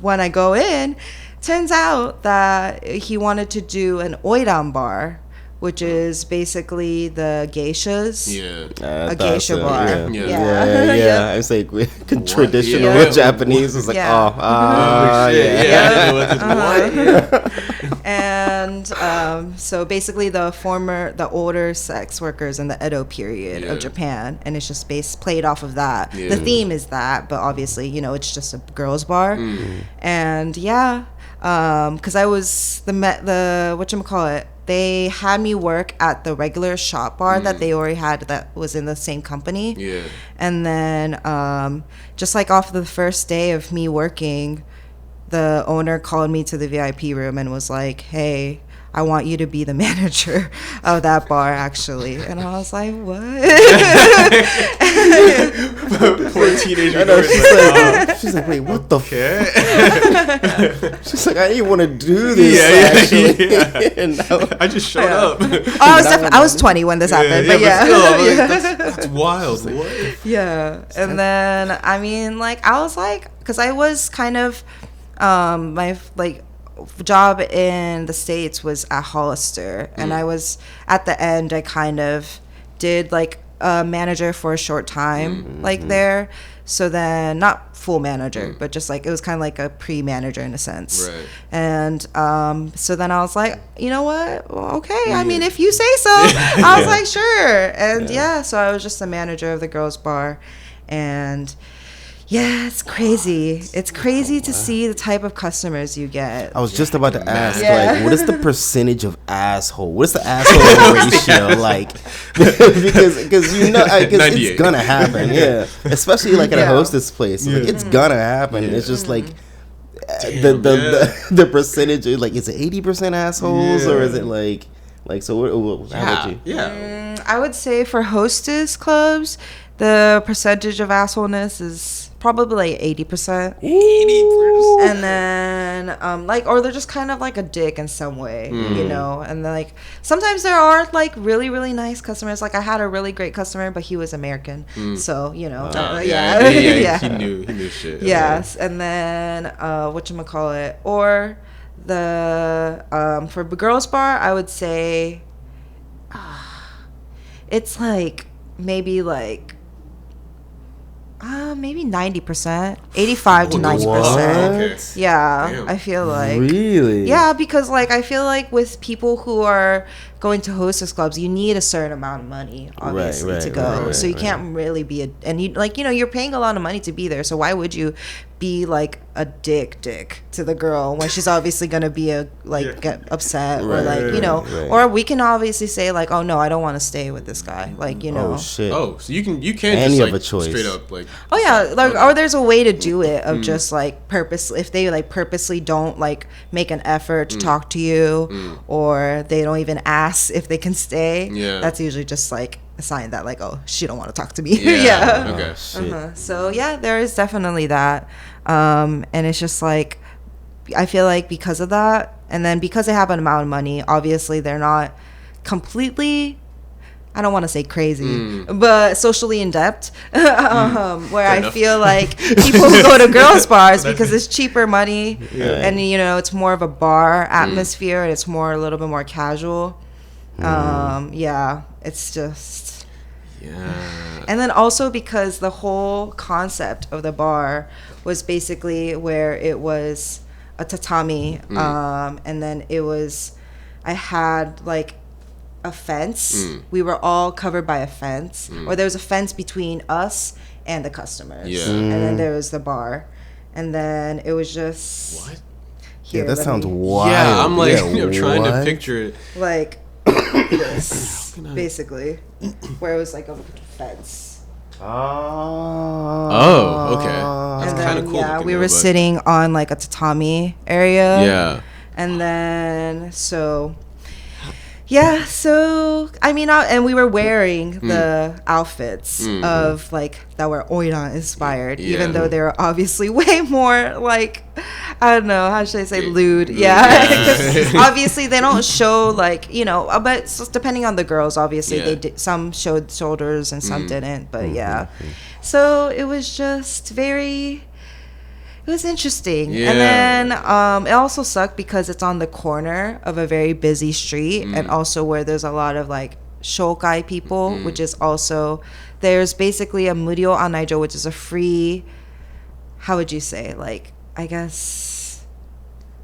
when I go in, turns out that he wanted to do an oiran bar, which is basically the geishas. A geisha bar. Yeah. I was like traditional Japanese. Was like, And so basically the older sex workers in the Edo period of Japan, and it's just played off of that. The theme is that, but obviously, it's just a girls' bar. And because I was the whatchamacallit, they had me work at the regular shop bar that they already had that was in the same company. And then just like off the first day of me working, the owner called me to the VIP room and was like, hey, I want you to be the manager of that bar, actually. And I was like, what? Poor teenager. She's like, wait, what the fuck? She's like, I didn't want to do this, actually. I just showed up. I was 20 when this happened, but still, that's wild. What? Yeah. And then, I mean, like, I was like, because I was kind of, my, like, job in the States was at Hollister, and I was at the end, I kind of did like a manager for a short time like there. So then, not full manager, but just like it was kind of like a pre-manager in a sense. And so then I was like, you know what, well, okay, I mean, if you say so. I was like, sure. And so I was just the manager of the girls' bar. And it's crazy. It's crazy to see the type of customers you get. I was just about to ask, like, what is the percentage of asshole? What is the asshole ratio like? because it's gonna happen, especially like at a hostess place. Like, it's gonna happen. It's just like the percentage is like, is it 80% assholes or is it like so? How about you? I would say for hostess clubs, the percentage of assholeness is probably like 80%. 80%. And then, like, or they're just kind of like a dick in some way, And then, like, sometimes there are like really, really nice customers. Like, I had a really great customer, but he was American, so He knew shit. Yes, and then whatchamacallit, or the for girls' bar, I would say it's like maybe like. Maybe 90%, 85 to 90%. Okay. Yeah, Damn. I feel like really. Yeah, because like I feel like with people who are going to hostess clubs, you need a certain amount of money, obviously, to go. So you can't really be and you like, you know, you're paying a lot of money to be there. So why would you be like a dick to the girl when she's obviously gonna be get upset or like, you know, or we can obviously say like, oh no, I don't want to stay with this guy, like, you know. Oh shit. Oh, so you can and just you like have a choice. straight up like. Oh yeah, like or there's a way to do it of just like purposely, if they like purposely don't like make an effort to talk to you or they don't even ask if they can stay. Yeah, that's usually just like a sign that like, oh, she don't want to talk to me. Yeah. Okay. So yeah, there is definitely that. And it's just like, I feel like because of that, and then because they have an amount of money, obviously they're not completely, I don't want to say crazy, but socially in debt, where I feel like people who go to girls bars because it's cheaper money and, you know, it's more of a bar atmosphere and it's more, a little bit more casual. Yeah, it's just... Yeah. And then also because the whole concept of the bar was basically where it was a tatami, and then it was, I had like a fence. We were all covered by a fence, or there was a fence between us and the customers. Yeah. And then there was the bar, and then it was just what? Here, that sounds wild. Yeah, I'm like, I'm trying to picture it. Like this, basically, where it was like a fence. Oh, okay. That's kind of cool. Yeah, we were sitting on like a tatami area. Yeah. And then yeah, so I mean, and we were wearing the outfits of like that were Oira inspired, even though they were obviously way more like, I don't know, how should I say, lewd? Yeah, because obviously they don't show like, you know, but depending on the girls, obviously they did, some showed shoulders and some didn't, but yeah. So it was just very. It was interesting. Yeah. And then it also sucked because it's on the corner of a very busy street and also where there's a lot of like shokai people, which is also, there's basically a murio anaijo, which is a free, how would you say, like, I guess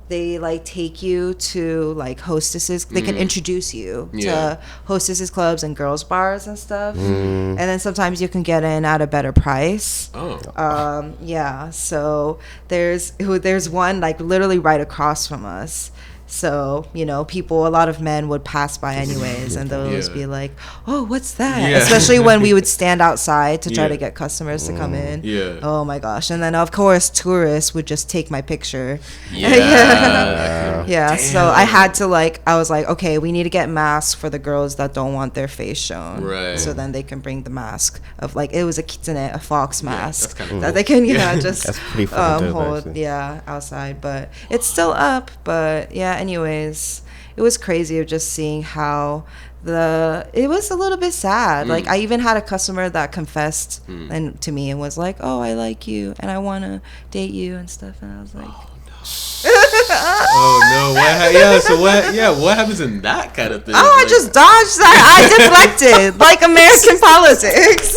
they like take you to like hostesses, they can introduce you to hostesses clubs and girls bars and stuff, and then sometimes you can get in at a better price. Yeah, so there's one like literally right across from us. So, you know, a lot of men would pass by anyways, and those be like, oh, what's that? Yeah. Especially when we would stand outside to try to get customers to come in. Yeah. Oh my gosh. And then, of course, tourists would just take my picture. Yeah. Yeah. So I had to I was like, okay, we need to get masks for the girls that don't want their face shown. Right. So then they can bring the mask of it was a kitsune, a fox mask that they can, just that's pretty hold, actually. Outside. But it's still up. But yeah. Anyways, it was crazy of just seeing how it was a little bit sad. Like I even had a customer that confessed to me and was like, oh, I like you and I want to date you and stuff. And I was like, oh no. So what happens in that kind of thing? Oh, I just dodged that. I deflected like American politics.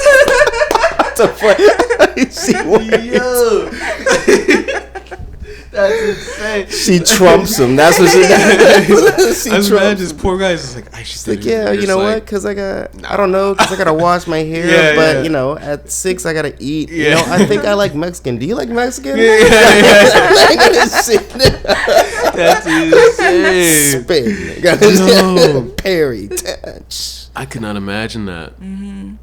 That's insane. She trumps him. That's what she does. I imagine this poor guy is just like, I should. Like, yeah, you know what? Because I don't know, because I gotta wash my hair. But you know, at 6 I gotta eat. You know, I think I like Mexican. Do you like Mexican? That's insane. Spin. No. Parry. Touch. I could not imagine that. And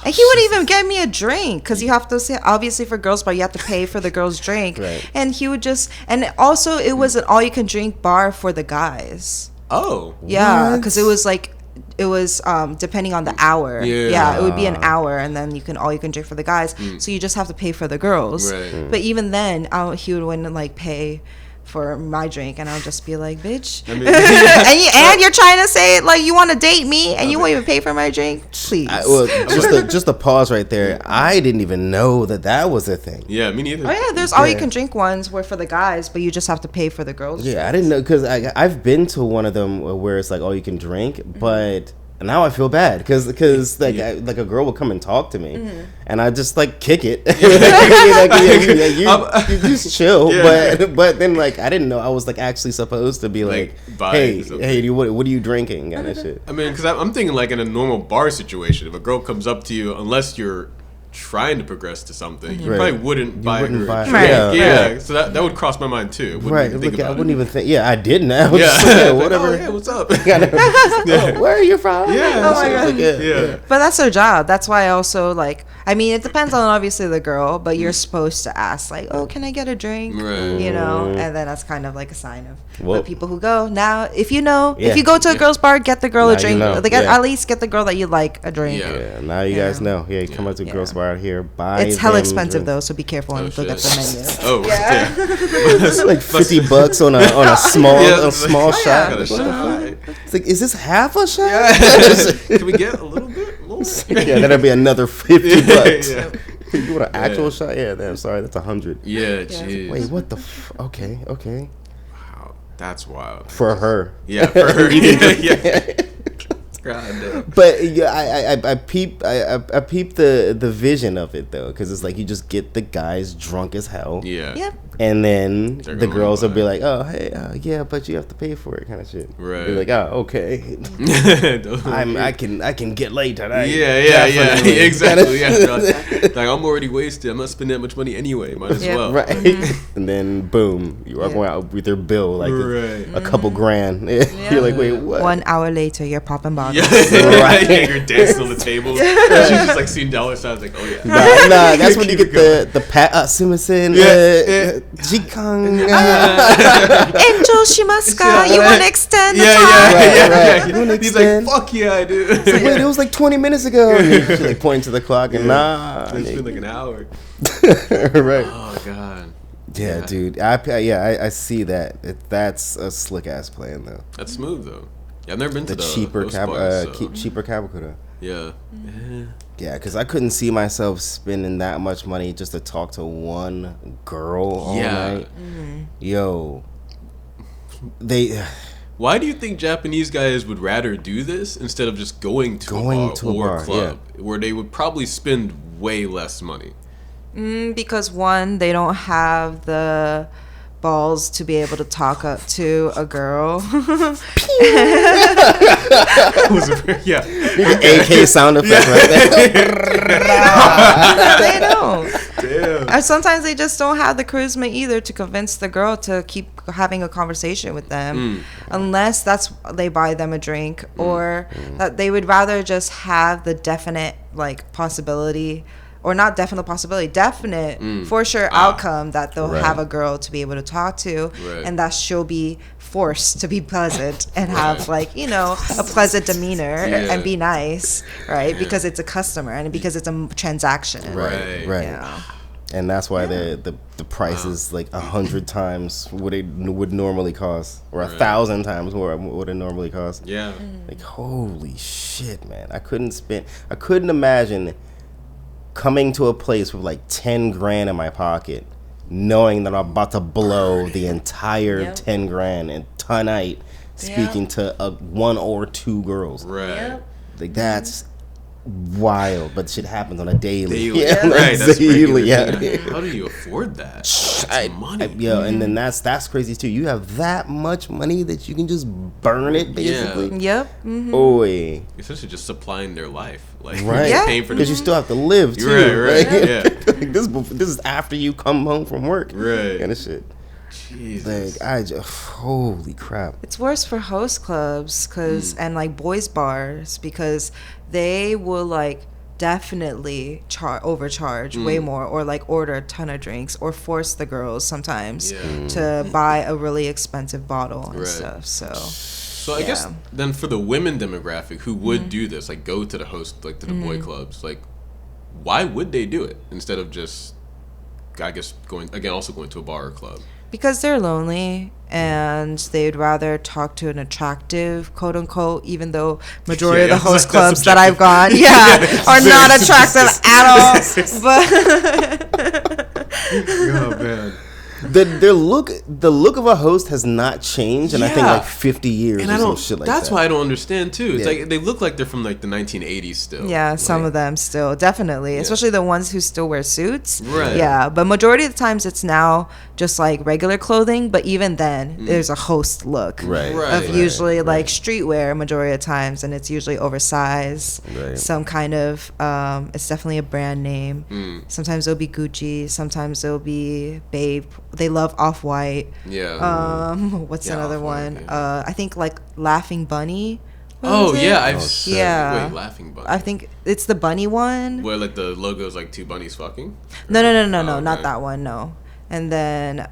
he would even get me a drink because you have to say, obviously for girls bar you have to pay for the girls drink, and he would just, and also it was an all you can drink bar for the guys. Oh yeah, because it was depending on the hour. It would be an hour, and then you can drink for the guys, so you just have to pay for the girls. But even then he would wouldn't pay for my drink, and I'll just be like, bitch. I mean, and you're trying to say you want to date me and you won't even pay for my drink? Please. Just a pause right there. I didn't even know that was a thing. Yeah, me neither. Oh yeah, there's all you can drink ones where for the guys, but you just have to pay for the girls. Yeah, drinks. I didn't know, because I've been to one of them where it's all you can drink, but And now I feel bad because like like a girl will come and talk to me, and I just like kick it. You just chill. But then like I didn't know I was like actually supposed to be like hey, what are you drinking kind of shit. I mean, because I'm thinking like in a normal bar situation, if a girl comes up to you, unless you're trying to progress to something, you probably wouldn't buy her a drink. Yeah. So that would cross my mind too. I wouldn't even think. Yeah, I didn't. I was just like, whatever. Oh, yeah, what's up? Where are you from? Yeah. Oh my God. Yeah. But that's their job. That's why I also like. I mean, it depends on obviously the girl, but you're supposed to ask like, "Oh, can I get a drink?" Right. You know, and then that's kind of like a sign of. Well, but people who go now, if you know, if you go to a girl's bar, get the girl a drink. At least get the girl that you like a drink. Yeah. Now you guys know. Yeah, you come up to a girl's bar out here, buy. It's hella expensive though, so be careful and look at the menu. Oh, yeah. It's like $50 on a small shot. It's like, is this half a shot? Yeah. Can we get a little bit more? Yeah, that'll be another $50. Yeah. You want an actual shot? Yeah, I'm sorry, that's 100. Yeah, jeez. Wait, what the? Okay. Wow, that's wild. For her. Yeah, for her. Yeah. God, but yeah, I peep the vision of it though, because it's like you just get the guys drunk as hell. Yeah. Yep. And then the girls will be like, "Oh, hey, yeah, but you have to pay for it," kind of shit. Right. You're like, "Oh, okay." I can get laid tonight. Yeah, exactly. Yeah. Like I'm already wasted. I'm not spending that much money anyway. Might as well. Right. And then boom, you are going out with your bill like a couple grand. You're like, wait, what? 1 hour later, you're popping bottles. Yeah, right. Yeah, you're dancing on the table. She's just like seeing dollar signs, like, oh yeah. Nah, that's when you get the Pat Simmerson, Jikang. Angel Shimaska, you want to extend the time? Yeah. He's like, fuck yeah, I do. Like, wait, it was like 20 minutes ago. And she's like pointing to the clock and it's been like an hour. Right. Oh god. Yeah, dude. I see that. That's a slick ass plan though. That's smooth though. Yeah, I've never been to cheaper cheaper Kabukido. Yeah. Yeah, because I couldn't see myself spending that much money just to talk to one girl all night. Yo, Why do you think Japanese guys would rather do this instead of just going to a bar or a club where they would probably spend way less money? Because one, they don't have the balls to be able to talk up to a girl. Yeah. AK sound effect right there. They don't. Damn. And sometimes they just don't have the charisma either to convince the girl to keep having a conversation with them, unless they buy them a drink, or that they would rather just have the definite like possibility. Or not definite possibility, definite for sure outcome that they'll have a girl to be able to talk to, and that she'll be forced to be pleasant and have like, you know, a pleasant demeanor and be nice, right? Because it's a customer and because it's a transaction. Right. Yeah. And that's why the price is like 100 times what it would normally cost, or 1,000 times more what it normally costs. Yeah. Like holy shit, man! I couldn't imagine coming to a place with like 10 grand in my pocket, knowing that I'm about to blow the entire 10 grand and tonight speaking to one or two girls. Right. Like that's wild, but shit happens on a daily. Right. That's daily. How do you afford that? That's money. And then that's crazy too. You have that much money that you can just burn it basically. Yep. Oy. Essentially just supplying their life. Like paying for because you still have to live too. Right. Like, this is after you come home from work. Right. Kind of shit. Jesus. Like holy crap. It's worse for host clubs and like boys bars, because they will like definitely overcharge way more, or like order a ton of drinks, or force the girls sometimes to buy a really expensive bottle and stuff. So I guess then for the women demographic who would do this, like go to the host, like to the boy clubs, like why would they do it instead of just, I guess, going to a bar or club? Because they're lonely and they'd rather talk to an attractive, quote unquote, even though majority of the host clubs that I've gone, are not attractive at all. But oh man. the look of a host has not changed in I think like 50 years and or some shit like that. That's why I don't understand too. It's like they look like they're from like the 1980s still. Yeah, like, some of them still, definitely, especially the ones who still wear suits. Right. Yeah, but majority of the times it's now just like regular clothing. But even then, there's a host look of usually like streetwear majority of times, and it's usually oversized. Right. Some kind of it's definitely a brand name. Sometimes it'll be Gucci. Sometimes it'll be Babe. They love Off-White. Yeah. What's another one? Yeah. I think like Laughing Bunny. Wait, Laughing Bunny. I think it's the bunny one. Where like the logo is like two bunnies fucking? No, not that one, no. And then,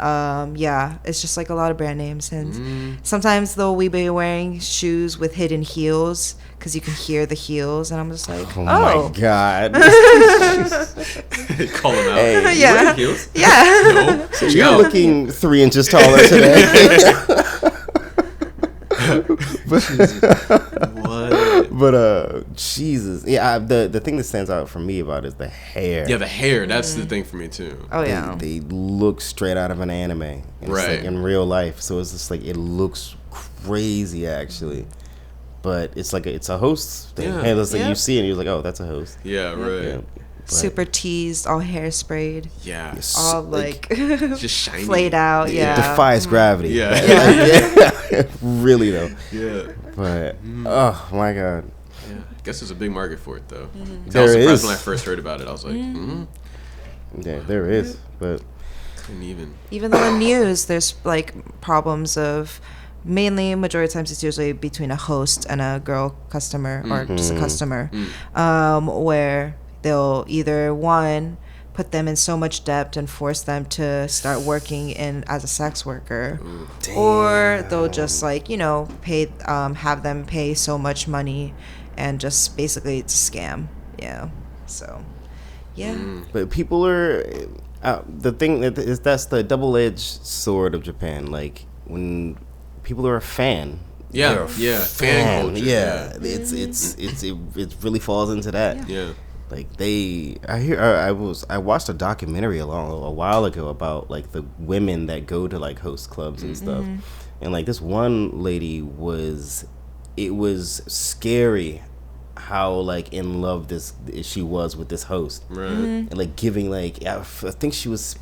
it's just like a lot of brand names. And sometimes though we be wearing shoes with hidden heels because you can hear the heels. And I'm just like, oh my God. Call them out. Hey, yeah. Heels? Yeah. No. So you're looking 3 inches taller today. But Jesus, yeah. The thing that stands out for me about it is the hair. Yeah, the hair. That's the thing for me too. Oh yeah. They look straight out of an anime, and it's like in real life. So it's just like it looks crazy actually. But it's like it's a host thing. Hey, it's like you see it, and you're like, oh, that's a host. Yeah, right. Yeah. Super teased, all hairsprayed. Yeah. All like just shiny. Flayed out. It Yeah. defies gravity. Yeah. Really though. Yeah. But oh my God. Yeah. I guess there's a big market for it though. There I was surprised is. when I first heard about it. I was like, Yeah, there is. But couldn't even though in news there's like problems of mainly majority of times it's usually between a host and a girl customer or just a customer where they'll either one put them in so much debt and force them to start working in as a sex worker, or they'll just like pay have them pay so much money and just basically it's a scam. Yeah. So yeah. But people are the thing that is that's the double-edged sword of Japan. Like when people are a fan. Yeah, fan culture. Yeah, it really falls into that. Yeah. Like I watched a documentary a while ago about like the women that go to like host clubs and stuff, and like this one lady it was scary how like in love she was with this host, right? And like giving like I think she was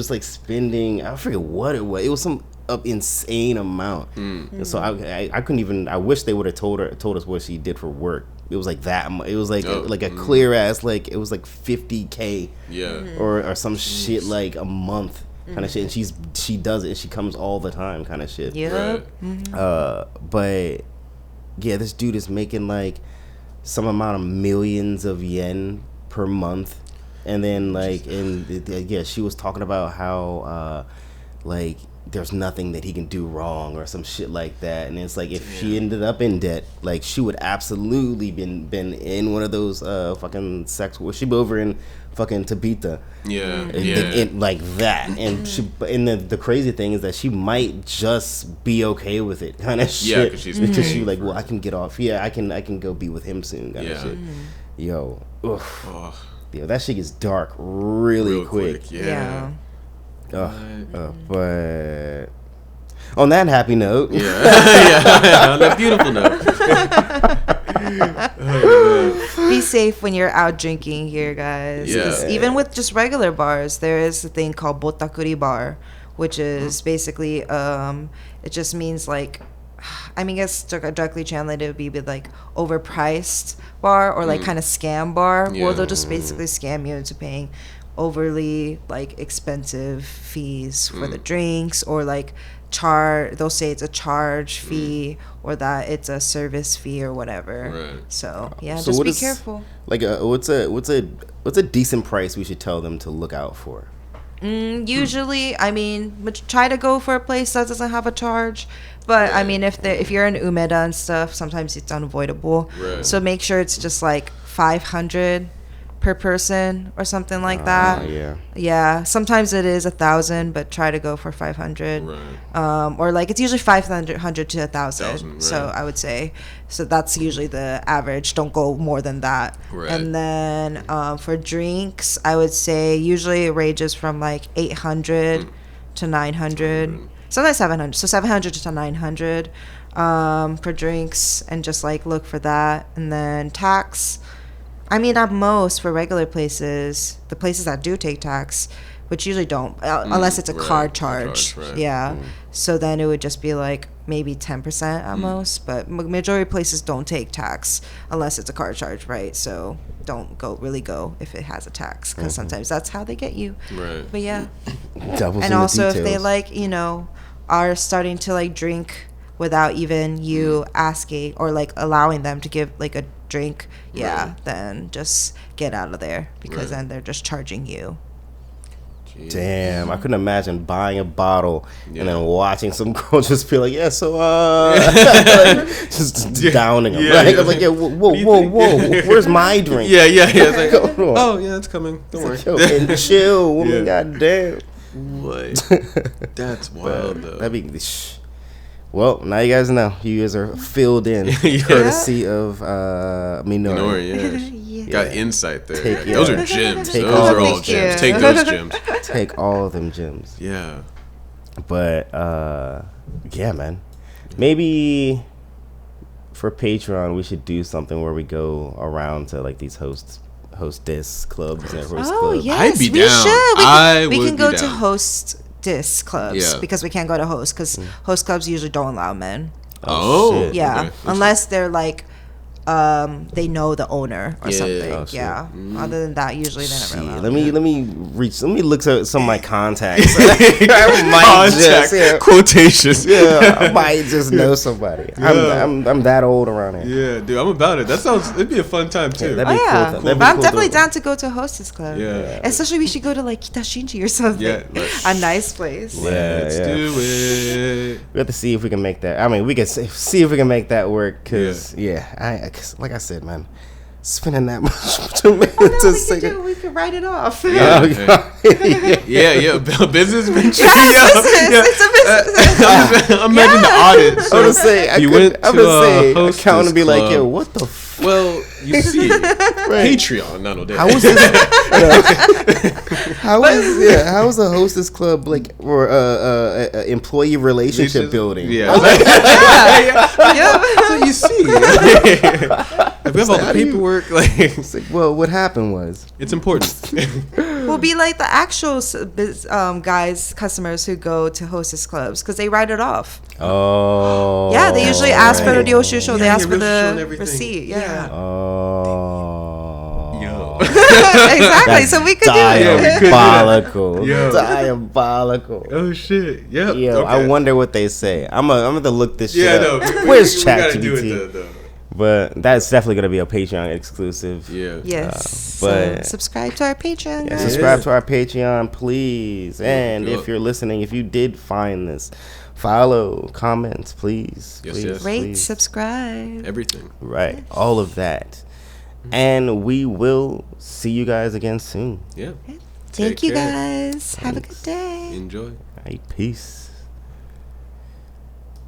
like spending, I forget what it was some insane amount, and so I couldn't even, I wish they would have told us what she did for work. It was like that. It was like a clear ass, like it was like $50K, or some shit like a month kind of shit. And she does it. And she comes all the time, kind of shit. Yeah. But yeah, this dude is making like some amount of millions of yen per month, and then like she was talking about how like there's nothing that he can do wrong or some shit like that. And it's like if she ended up in debt, like she would absolutely been in one of those fucking sex wars. She'd be over in fucking Tabita, like that. And the crazy thing is that she might just be okay with it, kind of shit. Because she's like, well, I can get off. Yeah, I can go be with him soon, kind of shit. Yo, that shit gets dark really quick. Yeah. But on that happy note, on that beautiful note, be safe when you're out drinking here, guys. Yeah. Even with just regular bars, there is a thing called botakuri bar, which is basically it just means like, I mean, I guess directly translated it would be like overpriced bar or like kind of scam bar, where they'll just basically scam you into paying overly like expensive fees for the drinks, or like they'll say it's a charge fee, or that it's a service fee or whatever. Right. So just be careful. Like what's a decent price we should tell them to look out for? Usually, I mean, try to go for a place that doesn't have a charge. But I mean, if you're in Umeda and stuff, sometimes it's unavoidable. Right. So make sure it's just like 500 per person or something like that. Yeah. Sometimes it is 1,000, but try to go for 500. Right. Or like it's usually 500 to 1,000. Right. So I would say, so that's usually the average. Don't go more than that. Right. And then for drinks, I would say usually it ranges from like 800 to 900, sometimes 700. So 700 to 900 for drinks, and just like look for that. And then tax, I mean, at most for regular places, the places that do take tax, which usually don't, unless it's a card charge. Yeah. So then it would just be like maybe 10% at most, but majority of places don't take tax unless it's a card charge, right? So don't really go if it has a tax, because sometimes that's how they get you. Right. But yeah. Devil's And in the also if details. they like, you know, are starting to like drink without even you asking or like allowing them to give like a drink, then just get out of there, because then they're just charging you. Damn, I couldn't imagine buying a bottle and then watching some girl just be like, just downing them. I was like, whoa, where's my drink? It's like, oh yeah, it's coming. Don't worry. Yo, and chill, woman. Goddamn. What? That's wild though. That'd be. Well, now you guys know. You guys are filled in, courtesy of Minori. Got insight there. Take, those are gems. Take Those are all gems. Take those gems. Take all of them gems. Yeah. But yeah, man. Maybe for Patreon we should do something where we go around to like these hostess clubs and host clubs. Yes, I'd be we down. should. We can go be to down. hostess clubs because we can't go to host, because host clubs usually don't allow men. Oh, shit. Yeah, okay. unless they're like they know the owner or something. Oh, shit. Other than that, usually they never allow. Let me look at some of my contacts. I might just, quotations. I might just know somebody. I'm that old around here. Yeah, dude, I'm about it. It'd be a fun time too. That'd be cool. But I'm definitely down to go to a hostess club. Yeah. Especially we should go to like Kitashinji or something. Yeah, a nice place. Let's do it. We have to see if we can make that. I mean, we can see if we can make that work. Cause like I said, man, spending that much We could write it off. Yeah, business venture. It's a business. Imagine the audit. So I'm gonna say, accountant be like, yo, what the well, you see, Patreon, not no day. How is a hostess club like or employee relationship building? Yeah. So you see, if we have all the paperwork, it's like, well, what happened was it's important. Will be like the actual guys, customers who go to hostess clubs, because they write it off. Oh. Yeah, they usually ask for the Ryoshu. They ask for Ryoshu and the everything. receipt. Yeah. Oh. Yo. Exactly. That's So we could do it. diabolical. Yo. Diabolical. Oh shit. Yep. Yo, Okay. I wonder what they say. I'm gonna look this shit No, up. Where's we gotta do ChatGPT? it though. But that's definitely gonna be a Patreon exclusive. Yeah. Yes. but- so subscribe to our Patreon. Yeah, guys. subscribe to our Patreon, please. And Yeah. if you're listening, if you did find this, follow, comment, please. Yes, please, yes. Rate, please. subscribe. Everything. Right, all of that. And we will see you guys again soon. Yeah. Thank Take you care. guys. Have a good day. Enjoy. All right, peace.